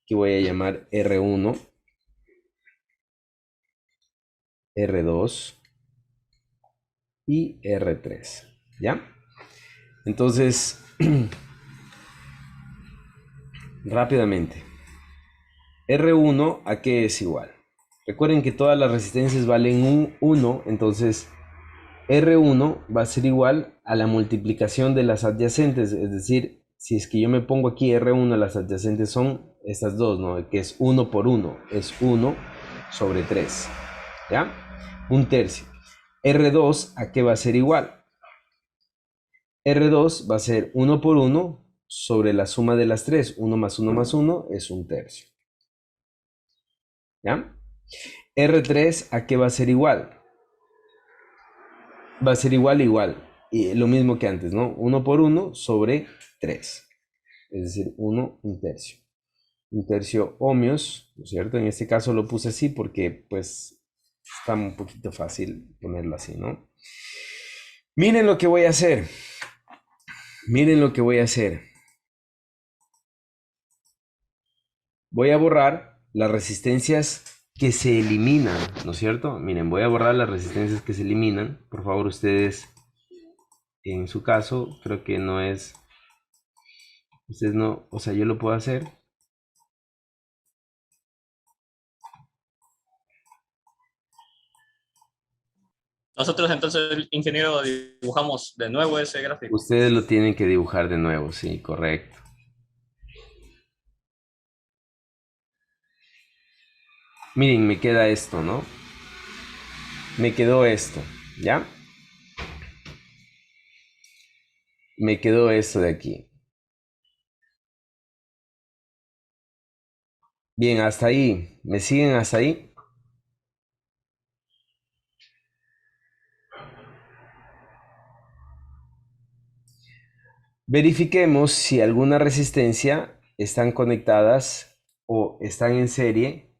S1: Aquí voy a llamar R1, R2 y R3, ¿ya? Entonces, rápidamente, R1 ¿a qué es igual? Recuerden que todas las resistencias valen un 1, entonces R1 va a ser igual a la multiplicación de las adyacentes, es decir, si es que yo me pongo aquí R1, las adyacentes son estas dos, ¿no? Que es 1 por 1, es 1 sobre 3, ¿ya? Un tercio. R2 ¿a qué va a ser igual? R2 va a ser 1 por 1 sobre la suma de las 3, 1 más 1 más 1 es un tercio, ¿ya? R3 ¿a qué va a ser igual? Va a ser igual. Y lo mismo que antes, ¿no? 1 por 1 sobre 3. Es decir, 1, un tercio. Un tercio ohmios, ¿no es cierto? En este caso lo puse así porque, pues, está un poquito fácil ponerlo así, ¿no? Miren lo que voy a hacer. Miren lo que voy a hacer. Voy a borrar las resistencias que se eliminan, ¿no es cierto? Miren, voy a borrar las resistencias que se eliminan. Por favor, ustedes, en su caso, creo que no es... Ustedes no, o sea, yo lo puedo hacer.
S3: Nosotros entonces, ingeniero, dibujamos de nuevo ese gráfico.
S1: Ustedes lo tienen que dibujar de nuevo, sí, correcto. Miren, me queda esto, ¿no? Me quedó esto, ¿ya? Me quedó esto de aquí. Bien, hasta ahí. ¿Me siguen hasta ahí? Verifiquemos si alguna resistencia están conectadas o están en serie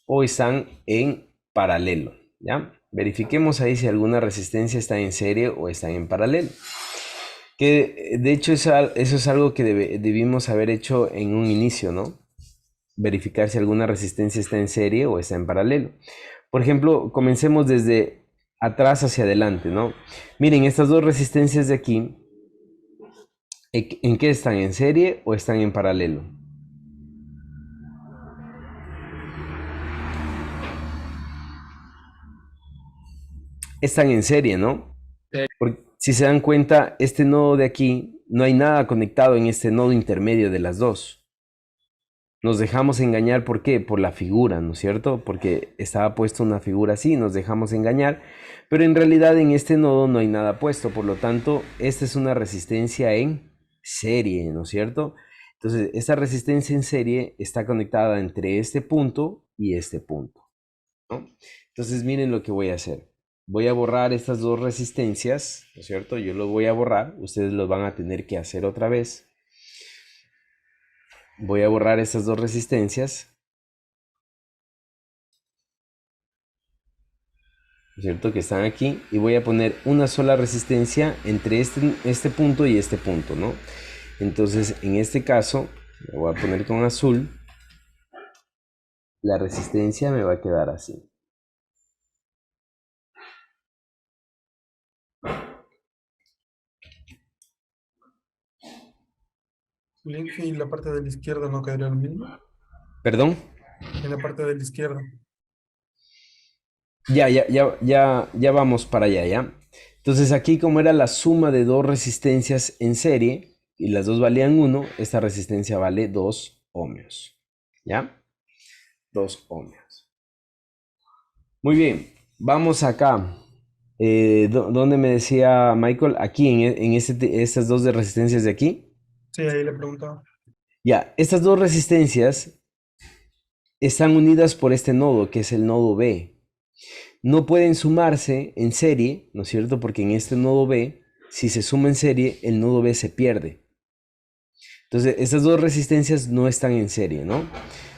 S1: o están en paralelo, ¿ya? Verifiquemos ahí si alguna resistencia está en serie o está en paralelo. Que de hecho eso es algo que debimos haber hecho en un inicio, ¿no? Verificar si alguna resistencia está en serie o está en paralelo. Por ejemplo, comencemos desde atrás hacia adelante, ¿no? Miren, estas dos resistencias de aquí, ¿en qué están? ¿En serie o están en paralelo? Están en serie, ¿no? Porque si se dan cuenta, este nodo de aquí, no hay nada conectado en este nodo intermedio de las dos. Nos dejamos engañar, ¿por qué? Por la figura, ¿no es cierto? Porque estaba puesta una figura así, nos dejamos engañar, pero en realidad en este nodo no hay nada puesto, por lo tanto, esta es una resistencia en serie, ¿no es cierto? Entonces, esta resistencia en serie está conectada entre este punto y este punto, ¿no? Entonces, miren lo que voy a hacer. Voy a borrar estas dos resistencias, ¿no es cierto? Yo los voy a borrar, ustedes los van a tener que hacer otra vez. Voy a borrar estas dos resistencias, ¿no es cierto? Que están aquí, y voy a poner una sola resistencia entre este punto y este punto, ¿no? Entonces, en este caso, lo voy a poner con azul, la resistencia me va a quedar así.
S4: Y la parte de la izquierda no quedaría lo mismo.
S1: ¿Perdón?
S4: En la parte de la izquierda.
S1: Ya vamos para allá, ¿ya? Entonces aquí como era la suma de dos resistencias en serie y las dos valían 1, esta resistencia vale 2 ohmios, ¿ya? 2 ohmios. Muy bien, vamos acá. ¿Dónde me decía Michael? Aquí en estas dos de resistencias de aquí.
S4: Sí, ahí le preguntaba.
S1: Ya, estas dos resistencias están unidas por este nodo, que es el nodo B. No pueden sumarse en serie, ¿no es cierto? Porque en este nodo B, si se suma en serie, el nodo B se pierde. Entonces, estas dos resistencias no están en serie, ¿no?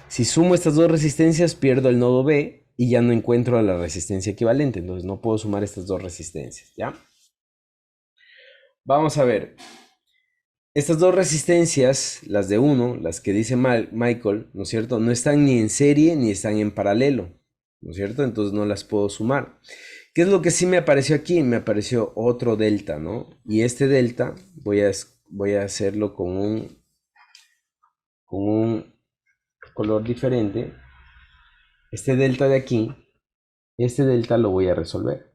S1: Si sumo estas dos resistencias, pierdo el nodo B y ya no encuentro la resistencia equivalente. Entonces, no puedo sumar estas dos resistencias, ¿ya? Vamos a ver. Estas dos resistencias, las de 1, las que dice Michael, ¿no es cierto? No están ni en serie ni están en paralelo, ¿no es cierto? Entonces no las puedo sumar. ¿Qué es lo que sí me apareció aquí? Me apareció otro delta, ¿no? Y este delta voy a hacerlo con un color diferente. Este delta de aquí, este delta lo voy a resolver.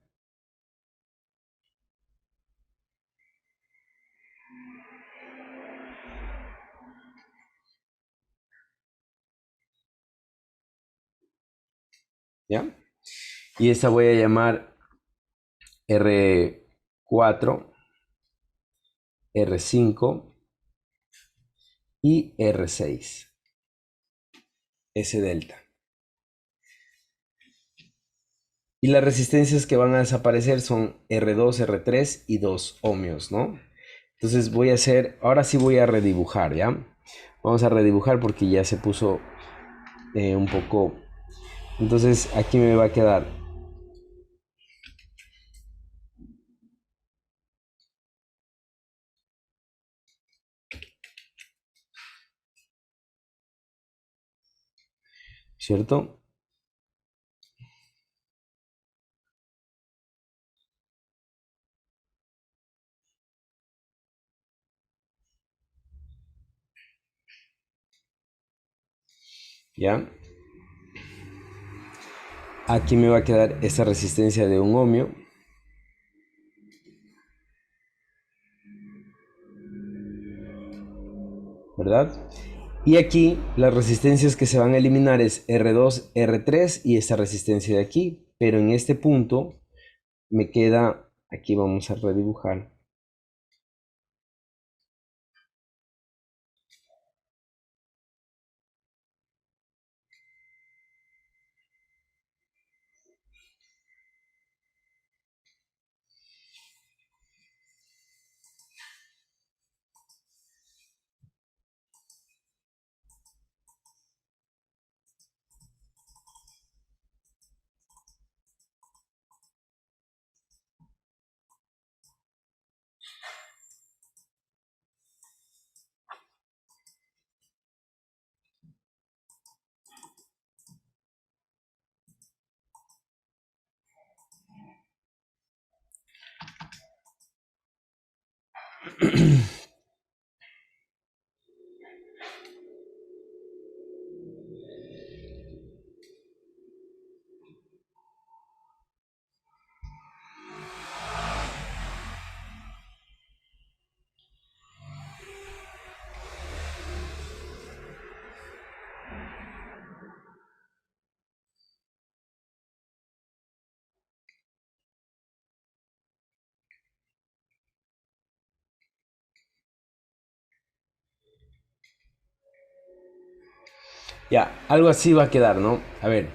S1: ¿Ya? Y esta voy a llamar R4, R5 y R6. Ese delta. Y las resistencias que van a desaparecer son R2, R3 y 2 ohmios, ¿no? Entonces voy a hacer, ahora sí voy a redibujar, ¿ya? Vamos a redibujar porque ya se puso un poco. Entonces aquí me va a quedar ¿cierto? ¿Ya? Aquí me va a quedar esta resistencia de 1 ohmio. ¿verdad? Y aquí las resistencias que se van a eliminar es R2, R3 y esta resistencia de aquí. Pero en este punto me queda, aquí vamos a redibujar. Ya, algo así va a quedar, ¿no? A ver,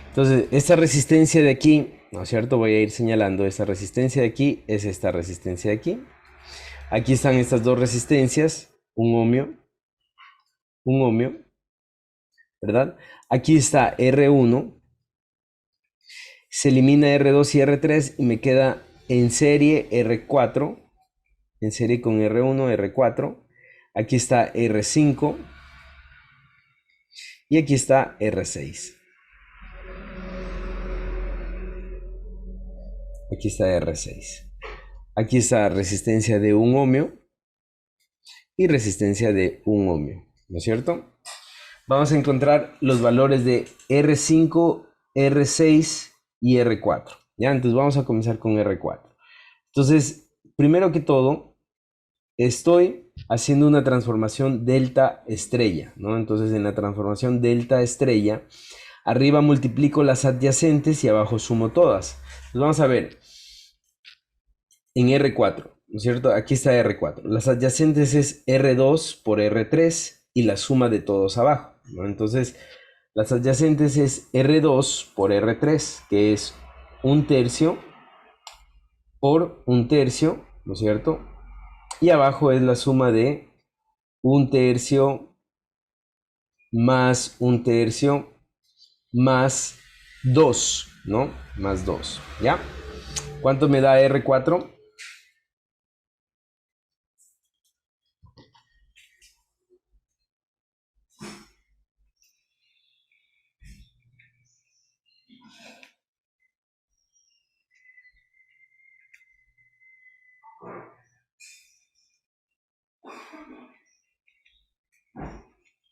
S1: entonces esta resistencia de aquí, ¿no es cierto? Voy a ir señalando esta resistencia de aquí, es esta resistencia de aquí. Aquí están estas dos resistencias, un ohmio, ¿verdad? Aquí está R1, se elimina R2 y R3 y me queda en serie R4, en serie con R1, R4. Aquí está R5 y aquí está R6. Aquí está R6. Aquí está resistencia de un ohmio y resistencia de un ohmio, ¿no es cierto? Vamos a encontrar los valores de R5, R6 y R4. ¿Ya? Entonces vamos a comenzar con R4. Entonces, primero que todo, estoy haciendo una transformación delta estrella, ¿no? Entonces en la transformación delta estrella, arriba multiplico las adyacentes y abajo sumo todas. Entonces vamos a ver, en R4, ¿no es cierto? Aquí está R4. Las adyacentes es R2 por R3 y la suma de todos abajo, ¿no? Entonces, las adyacentes es R2 por R3, que es 1/3 por 1/3, ¿no es cierto? Y abajo es la suma de 1/3 más 1/3 más 2, ¿no? Más 2, ¿ya? ¿Cuánto me da R4?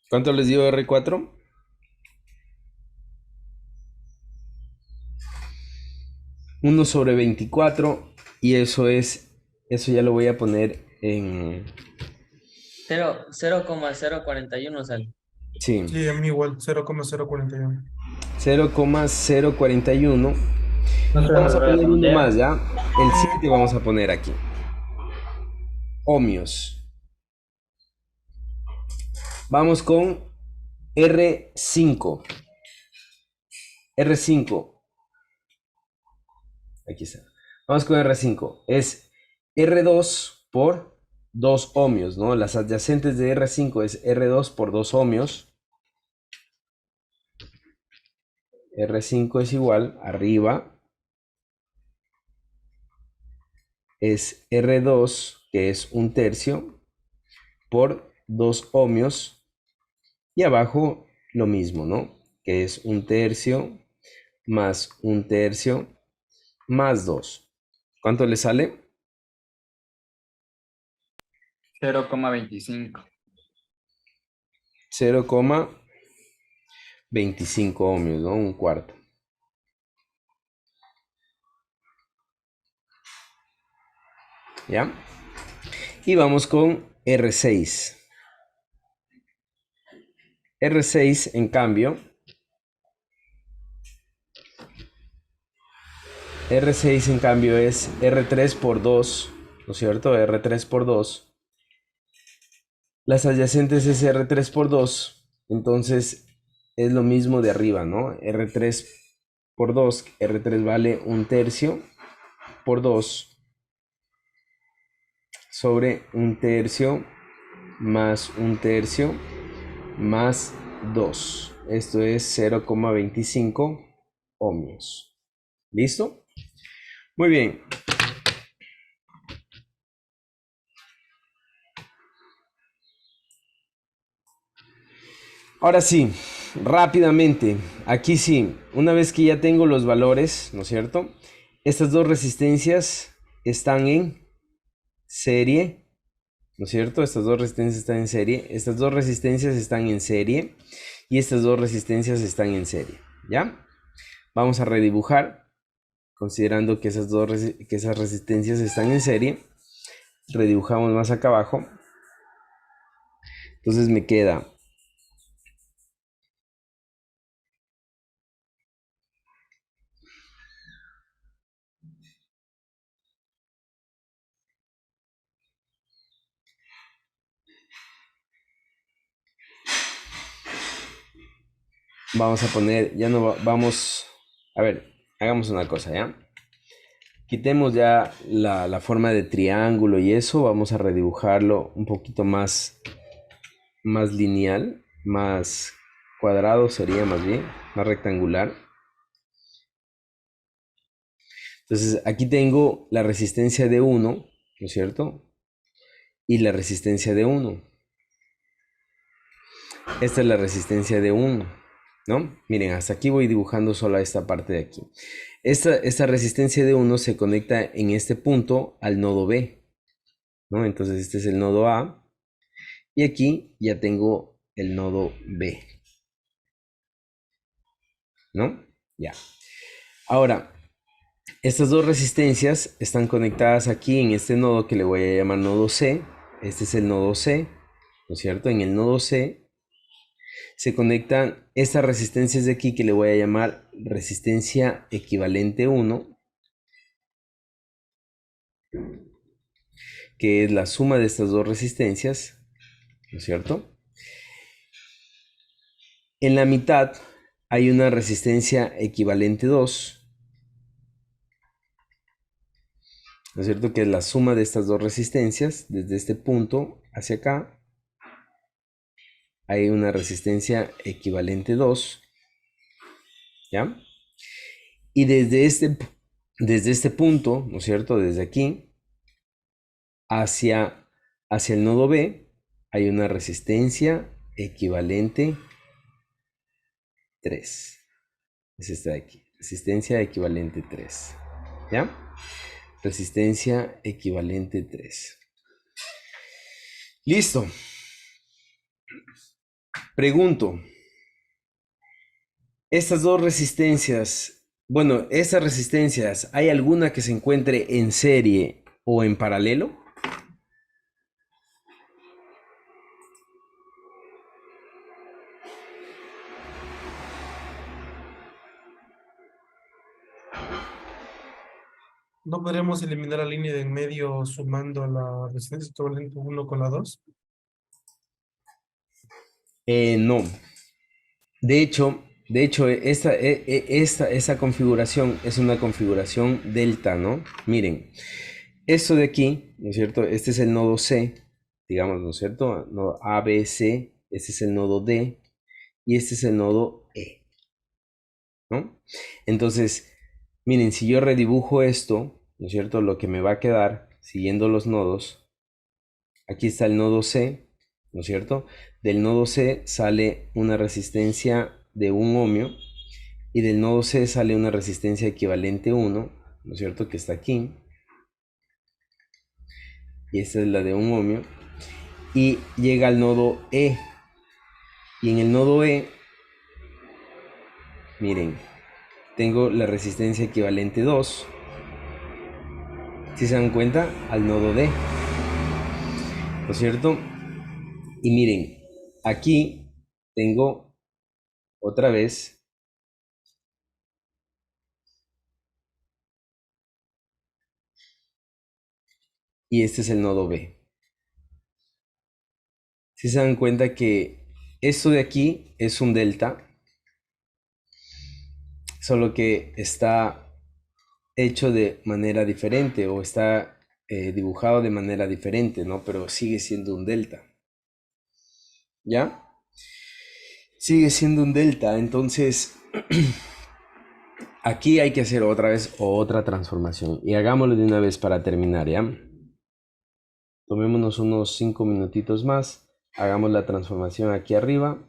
S1: ¿Cuánto les dio R4? 1/24 y eso ya lo voy a poner en,
S3: 0,041 sale.
S1: sí,
S4: Sí, a mí igual, 0,041.
S1: 0,041. Vamos a poner uno más, ¿ya? El 7 vamos a poner aquí. Ohmios. Vamos con R5. R5. Aquí está. Vamos con R5. Es R2 por 2 ohmios, ¿no? Las adyacentes de R5 es R2 por 2 ohmios. R5 es igual, arriba es R2, que es 1/3, por 2 ohmios. Y abajo lo mismo, ¿no? Que es 1/3 más 1/3 más 2. ¿Cuánto le sale?
S5: 0,25.
S1: 0,25 ohmios, ¿no? Un cuarto. ¿Ya? Y vamos con R6. R6, en cambio, es R3 por 2, ¿no es cierto? R3 por 2. Las adyacentes es R3 por 2, entonces es lo mismo de arriba, ¿no? R3 por 2, R3 vale 1/3 por 2 sobre 1/3 más 1/3 más 2. Esto es 0,25 ohmios. ¿Listo? Muy bien. Ahora sí, rápidamente, aquí sí, una vez que ya tengo los valores, ¿no es cierto? Estas dos resistencias están en serie, ¿no es cierto? Estas dos resistencias están en serie, estas dos resistencias están en serie y estas dos resistencias están en serie, ¿ya? Vamos a redibujar, considerando que esas resistencias están en serie, redibujamos más acá abajo, entonces me queda vamos a poner, ya no vamos, a ver, hagamos una cosa, ¿ya? Quitemos ya la forma de triángulo y eso, vamos a redibujarlo un poquito más lineal, más cuadrado sería más bien, más rectangular. Entonces aquí tengo la resistencia de 1, ¿no es cierto? Y la resistencia de 1. Esta es la resistencia de 1, ¿no? Miren, hasta aquí voy dibujando solo esta parte de aquí. Esta resistencia de 1 se conecta en este punto al nodo B, ¿no? Entonces este es el nodo A y aquí ya tengo el nodo B, ¿no? Ya. Ahora, estas dos resistencias están conectadas aquí en este nodo que le voy a llamar nodo C. Este es el nodo C, ¿no es cierto? En el nodo C se conectan estas resistencias de aquí que le voy a llamar resistencia equivalente 1, que es la suma de estas dos resistencias, ¿no es cierto? En la mitad hay una resistencia equivalente 2, ¿no es cierto? Que es la suma de estas dos resistencias, desde este punto hacia acá. Hay una resistencia equivalente 2, ¿ya? Y desde este punto, ¿no es cierto? Desde aquí hacia el nodo B hay una resistencia equivalente 3. Es esta de aquí, resistencia equivalente 3, ¿ya? Resistencia equivalente 3. Listo. Pregunto, estas dos resistencias, bueno, estas resistencias, ¿hay alguna que se encuentre en serie o en paralelo?
S4: ¿No podríamos eliminar la línea de en medio sumando la resistencia equivalente 1 con la 2?
S1: No. De hecho, esta configuración es una configuración delta, ¿no? Miren, esto de aquí, ¿no es cierto? Este es el nodo C, digamos, ¿no es cierto? Nodo A, B, C, este es el nodo D y este es el nodo E, ¿no? Entonces, miren, si yo redibujo esto, ¿no es cierto? Lo que me va a quedar, siguiendo los nodos, aquí está el nodo C, ¿no es cierto? Del nodo C sale una resistencia de 1 ohmio y del nodo C sale una resistencia equivalente 1, ¿no es cierto? Que está aquí. Y esta es la de 1 ohmio. Y llega al nodo E. Y en el nodo E, miren, tengo la resistencia equivalente 2. Si se dan cuenta, al nodo D, ¿no es cierto? Y miren, aquí tengo otra vez y este es el nodo B. Si se dan cuenta que esto de aquí es un delta, solo que está hecho de manera diferente o está dibujado de manera diferente, ¿no? Pero sigue siendo un delta. ¿Ya? Sigue siendo un delta, entonces aquí hay que hacer otra vez otra transformación y hagámoslo de una vez para terminar, ¿ya? Tomémonos unos 5 minutitos más, hagamos la transformación aquí arriba.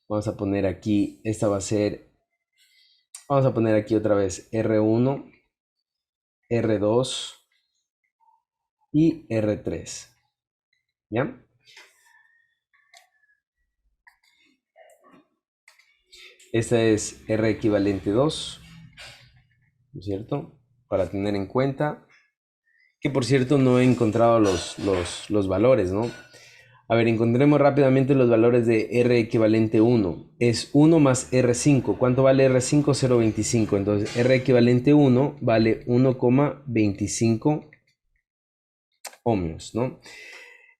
S1: Vamos a poner aquí, esta va a ser, vamos a poner aquí otra vez R1, R2 y R3, ¿ya? Esta es R equivalente 2, ¿no es cierto? Para tener en cuenta, que por cierto no he encontrado los valores, ¿no? A ver, encontremos rápidamente los valores de R equivalente 1. Es 1 más R5. ¿Cuánto vale R5? 0,25. Entonces, R equivalente 1 vale 1,25 ohmios, ¿no?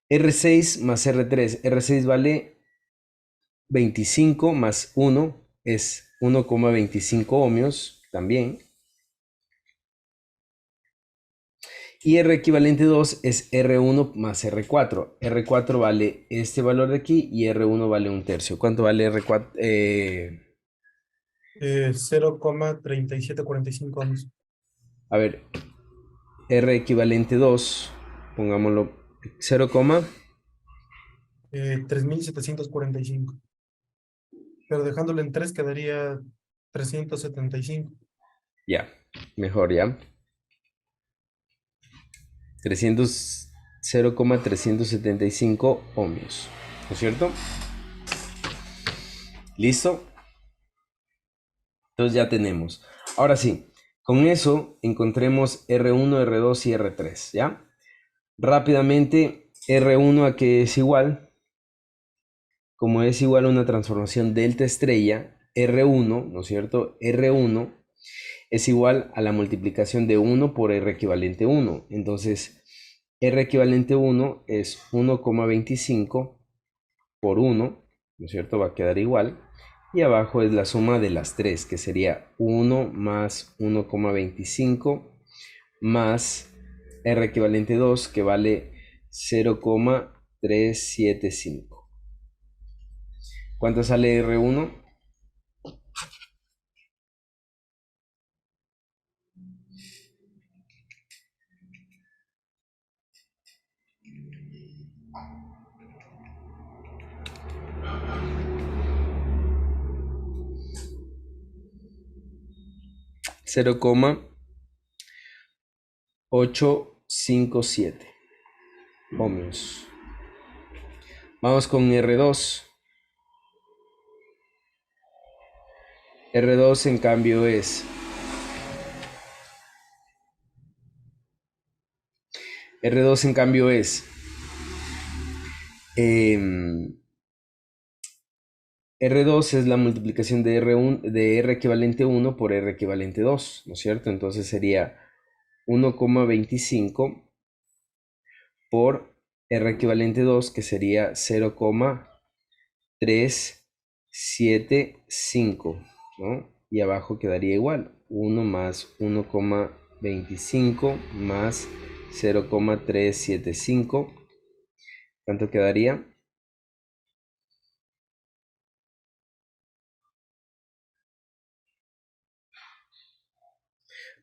S1: R6 más R3. R6 vale 25 más 1 es 1,25 ohmios también. Y R equivalente 2 es R1 más R4. R4 vale este valor de aquí y R1 vale 1/3. ¿Cuánto vale R4?
S4: 0,3745 ohms.
S1: A ver, R equivalente 2, pongámoslo 0,
S4: 3745. Pero dejándolo en 3 quedaría 375.
S1: ya, mejor ya. 0,375 ohmios, ¿no es cierto? ¿Listo? Entonces ya tenemos. Ahora sí, con eso encontremos R1, R2 y R3, ¿ya? Rápidamente, R1 a que es igual, como es igual a una transformación delta estrella, R1, ¿no es cierto? R1 es igual a la multiplicación de 1 por R equivalente 1. Entonces, R equivalente 1 es 1,25 por 1, ¿no es cierto? Va a quedar igual. Y abajo es la suma de las tres, que sería 1 más 1,25 más R equivalente 2, que vale 0,375. ¿Cuánto sale R1? $0,857 ohmios. Vamos con R2. R2 en cambio es R2 en cambio es R2 es la multiplicación de R1, de R equivalente 1 por R equivalente 2, ¿no es cierto? Entonces sería 1,25 por R equivalente 2, que sería 0,375, ¿no? Y abajo quedaría igual, 1 más 1,25 más 0,375. ¿Cuánto quedaría?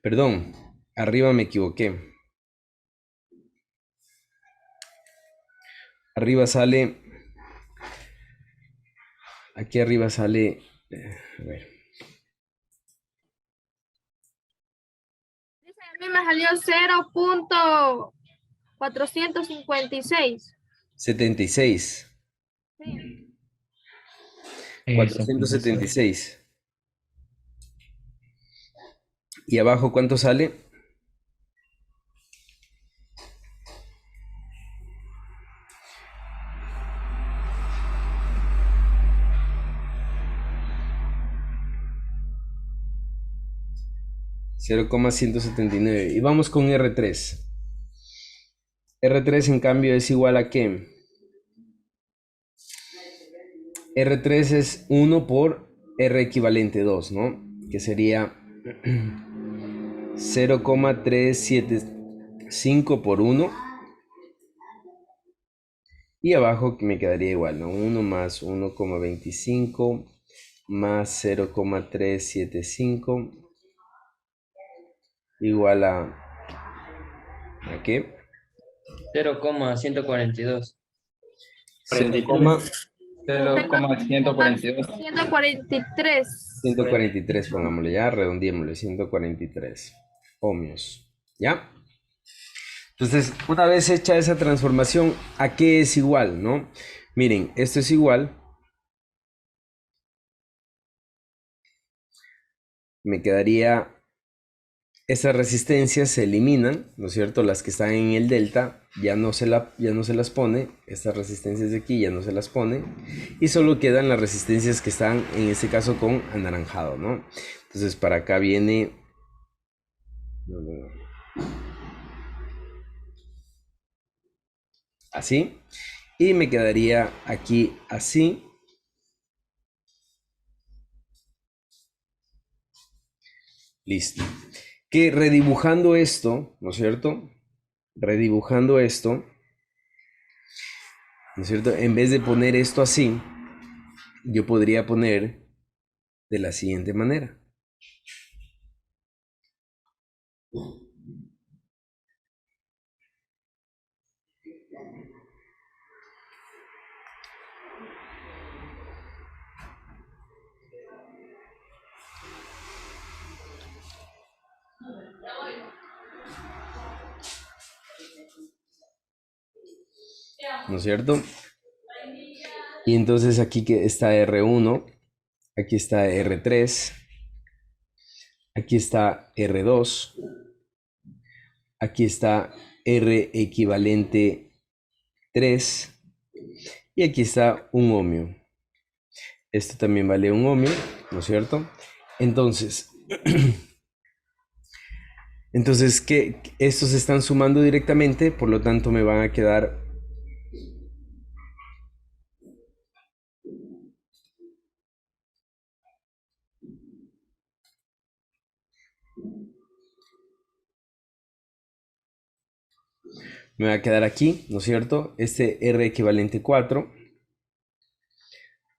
S1: Perdón, arriba me equivoqué. Arriba sale, aquí arriba sale, a ver,
S7: Dice, a mí me salió 0,456.
S1: 76,
S7: Sí.
S1: 476. ¿Y abajo cuánto sale? 0,179. Y vamos con R3. R3 en cambio es igual a ¿qué? R3 es 1 por R equivalente 2, ¿no? Que sería 0,375 por 1. Y abajo que me quedaría igual, ¿no? 1 más 1,25 más 0,375 igual ¿a qué?
S8: 0,142.
S5: 0,142.
S7: 143.
S1: 143, pongámosle ya, redondeémosle, 143 ohmios, ¿ya? Entonces, una vez hecha esa transformación, ¿a qué es igual, no? Miren, esto es igual. Me quedaría, esas resistencias se eliminan, ¿no es cierto? Las que están en el delta ya no se las pone, estas resistencias de aquí ya no se las pone, y solo quedan las resistencias que están, en este caso, con anaranjado, ¿no? Entonces, para acá viene... así, y me quedaría aquí así. Listo. Que redibujando esto, ¿no es cierto? Redibujando esto, ¿no es cierto? En vez de poner esto así, yo podría poner de la siguiente manera. ¿No es cierto? Y entonces aquí que está R1, aquí está R3, aquí está R2, aquí está R equivalente 3 y aquí está un ohmio. Esto también vale un ohmio, ¿no es cierto? Entonces, que estos se están sumando directamente, por lo tanto me van a quedar aquí, ¿no es cierto? Este R equivalente 4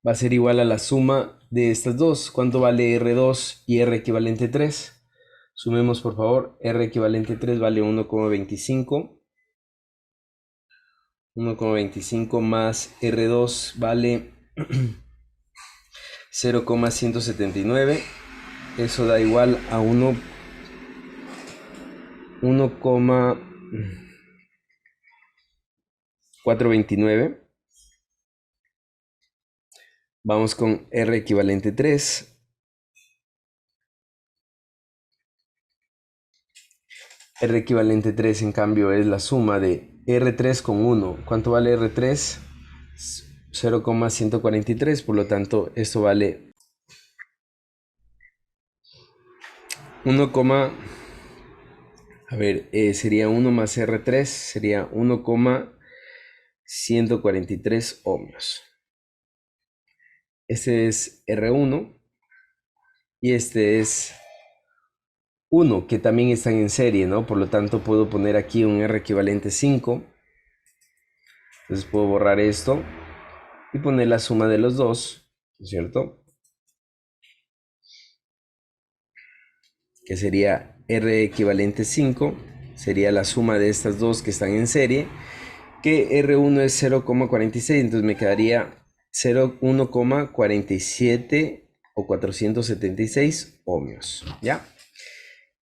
S1: va a ser igual a la suma de estas dos. ¿Cuánto vale R2 y R equivalente 3? Sumemos, por favor. R equivalente 3 vale 1,25. 1,25 más R2 vale 0,179. Eso da igual a 1,429. Vamos con R equivalente 3. R equivalente 3 en cambio es la suma de R3 con 1. ¿Cuánto vale R3? 0,143, por lo tanto esto vale 1, sería 1 más R3, sería 1,143 ohmios. Este es R1 y este es 1, que también están en serie, ¿no? Por lo tanto puedo poner aquí un R equivalente 5. Entonces puedo borrar esto y poner la suma de los dos, ¿no es cierto? Que sería R equivalente 5, sería la suma de estas dos que están en serie, que R1 es 0,46, entonces me quedaría 1,47 o 476 ohmios, ¿ya?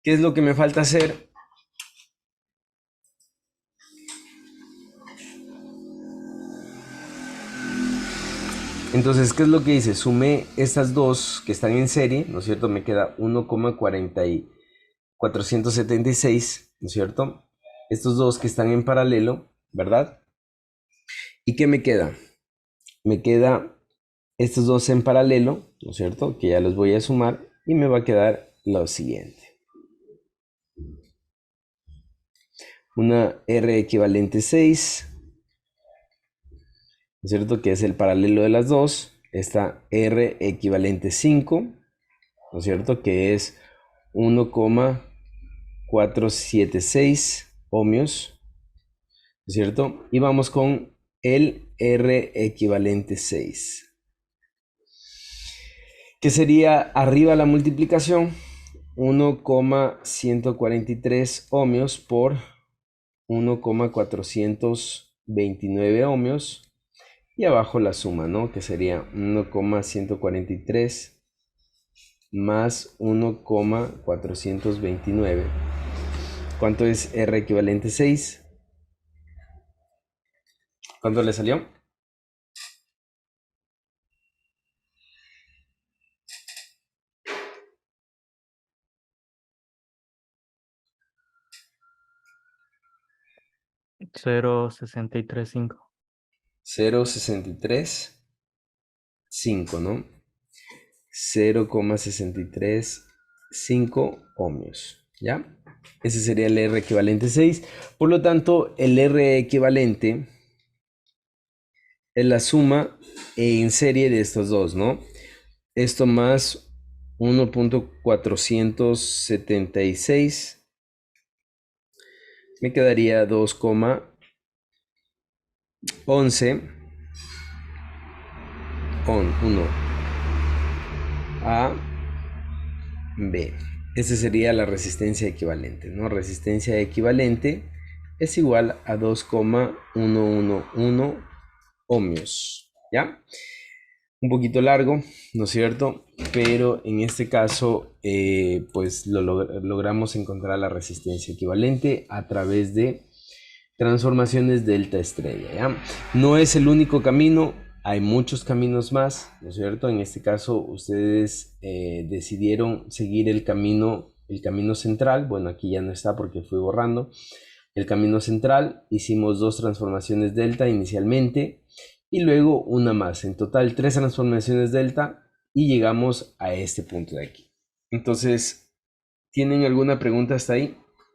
S1: ¿Qué es lo que me falta hacer? Entonces, ¿qué es lo que hice? Sumé estas dos que están en serie, ¿no es cierto? Me queda 1,476, ¿no es cierto? Estos dos que están en paralelo, ¿verdad? ¿Y qué me queda? Me queda estos dos en paralelo, ¿no es cierto? Que ya los voy a sumar y me va a quedar lo siguiente. una R equivalente 6, ¿no es cierto? Que es el paralelo de las dos. Esta R equivalente 5, ¿no es cierto? Que es 1,476 ohmios, ¿no es cierto? Y vamos con el R equivalente 6, que sería arriba la multiplicación, 1,143 ohmios por 1,429 ohmios, y abajo la suma, ¿no? Que sería 1,143 más 1,429. ¿Cuánto es R equivalente 6? ¿Cuánto le salió?
S2: Cero 0,635.
S1: 0,635, ¿no? 0,635 ohmios, ¿ya? Ese sería el R equivalente 6. Por lo tanto, el R equivalente es la suma en serie de estos dos, ¿no? Esto más 1,476 me quedaría 2,11 1 A B. Esa sería la resistencia equivalente, ¿no? Resistencia equivalente es igual a 2,111 ohmios, ¿ya? Un poquito largo, ¿no es cierto? Pero en este caso, pues logramos encontrar la resistencia equivalente a través de transformaciones delta estrella, ¿ya? No es el único camino, hay muchos caminos más, ¿no es cierto? En este caso, ustedes decidieron seguir el camino central. Bueno, aquí ya no está porque fui borrando. El camino central, hicimos 2 transformaciones delta inicialmente y luego una más. En total, 3 transformaciones delta y llegamos a este punto de aquí. Entonces, ¿tienen alguna pregunta hasta ahí?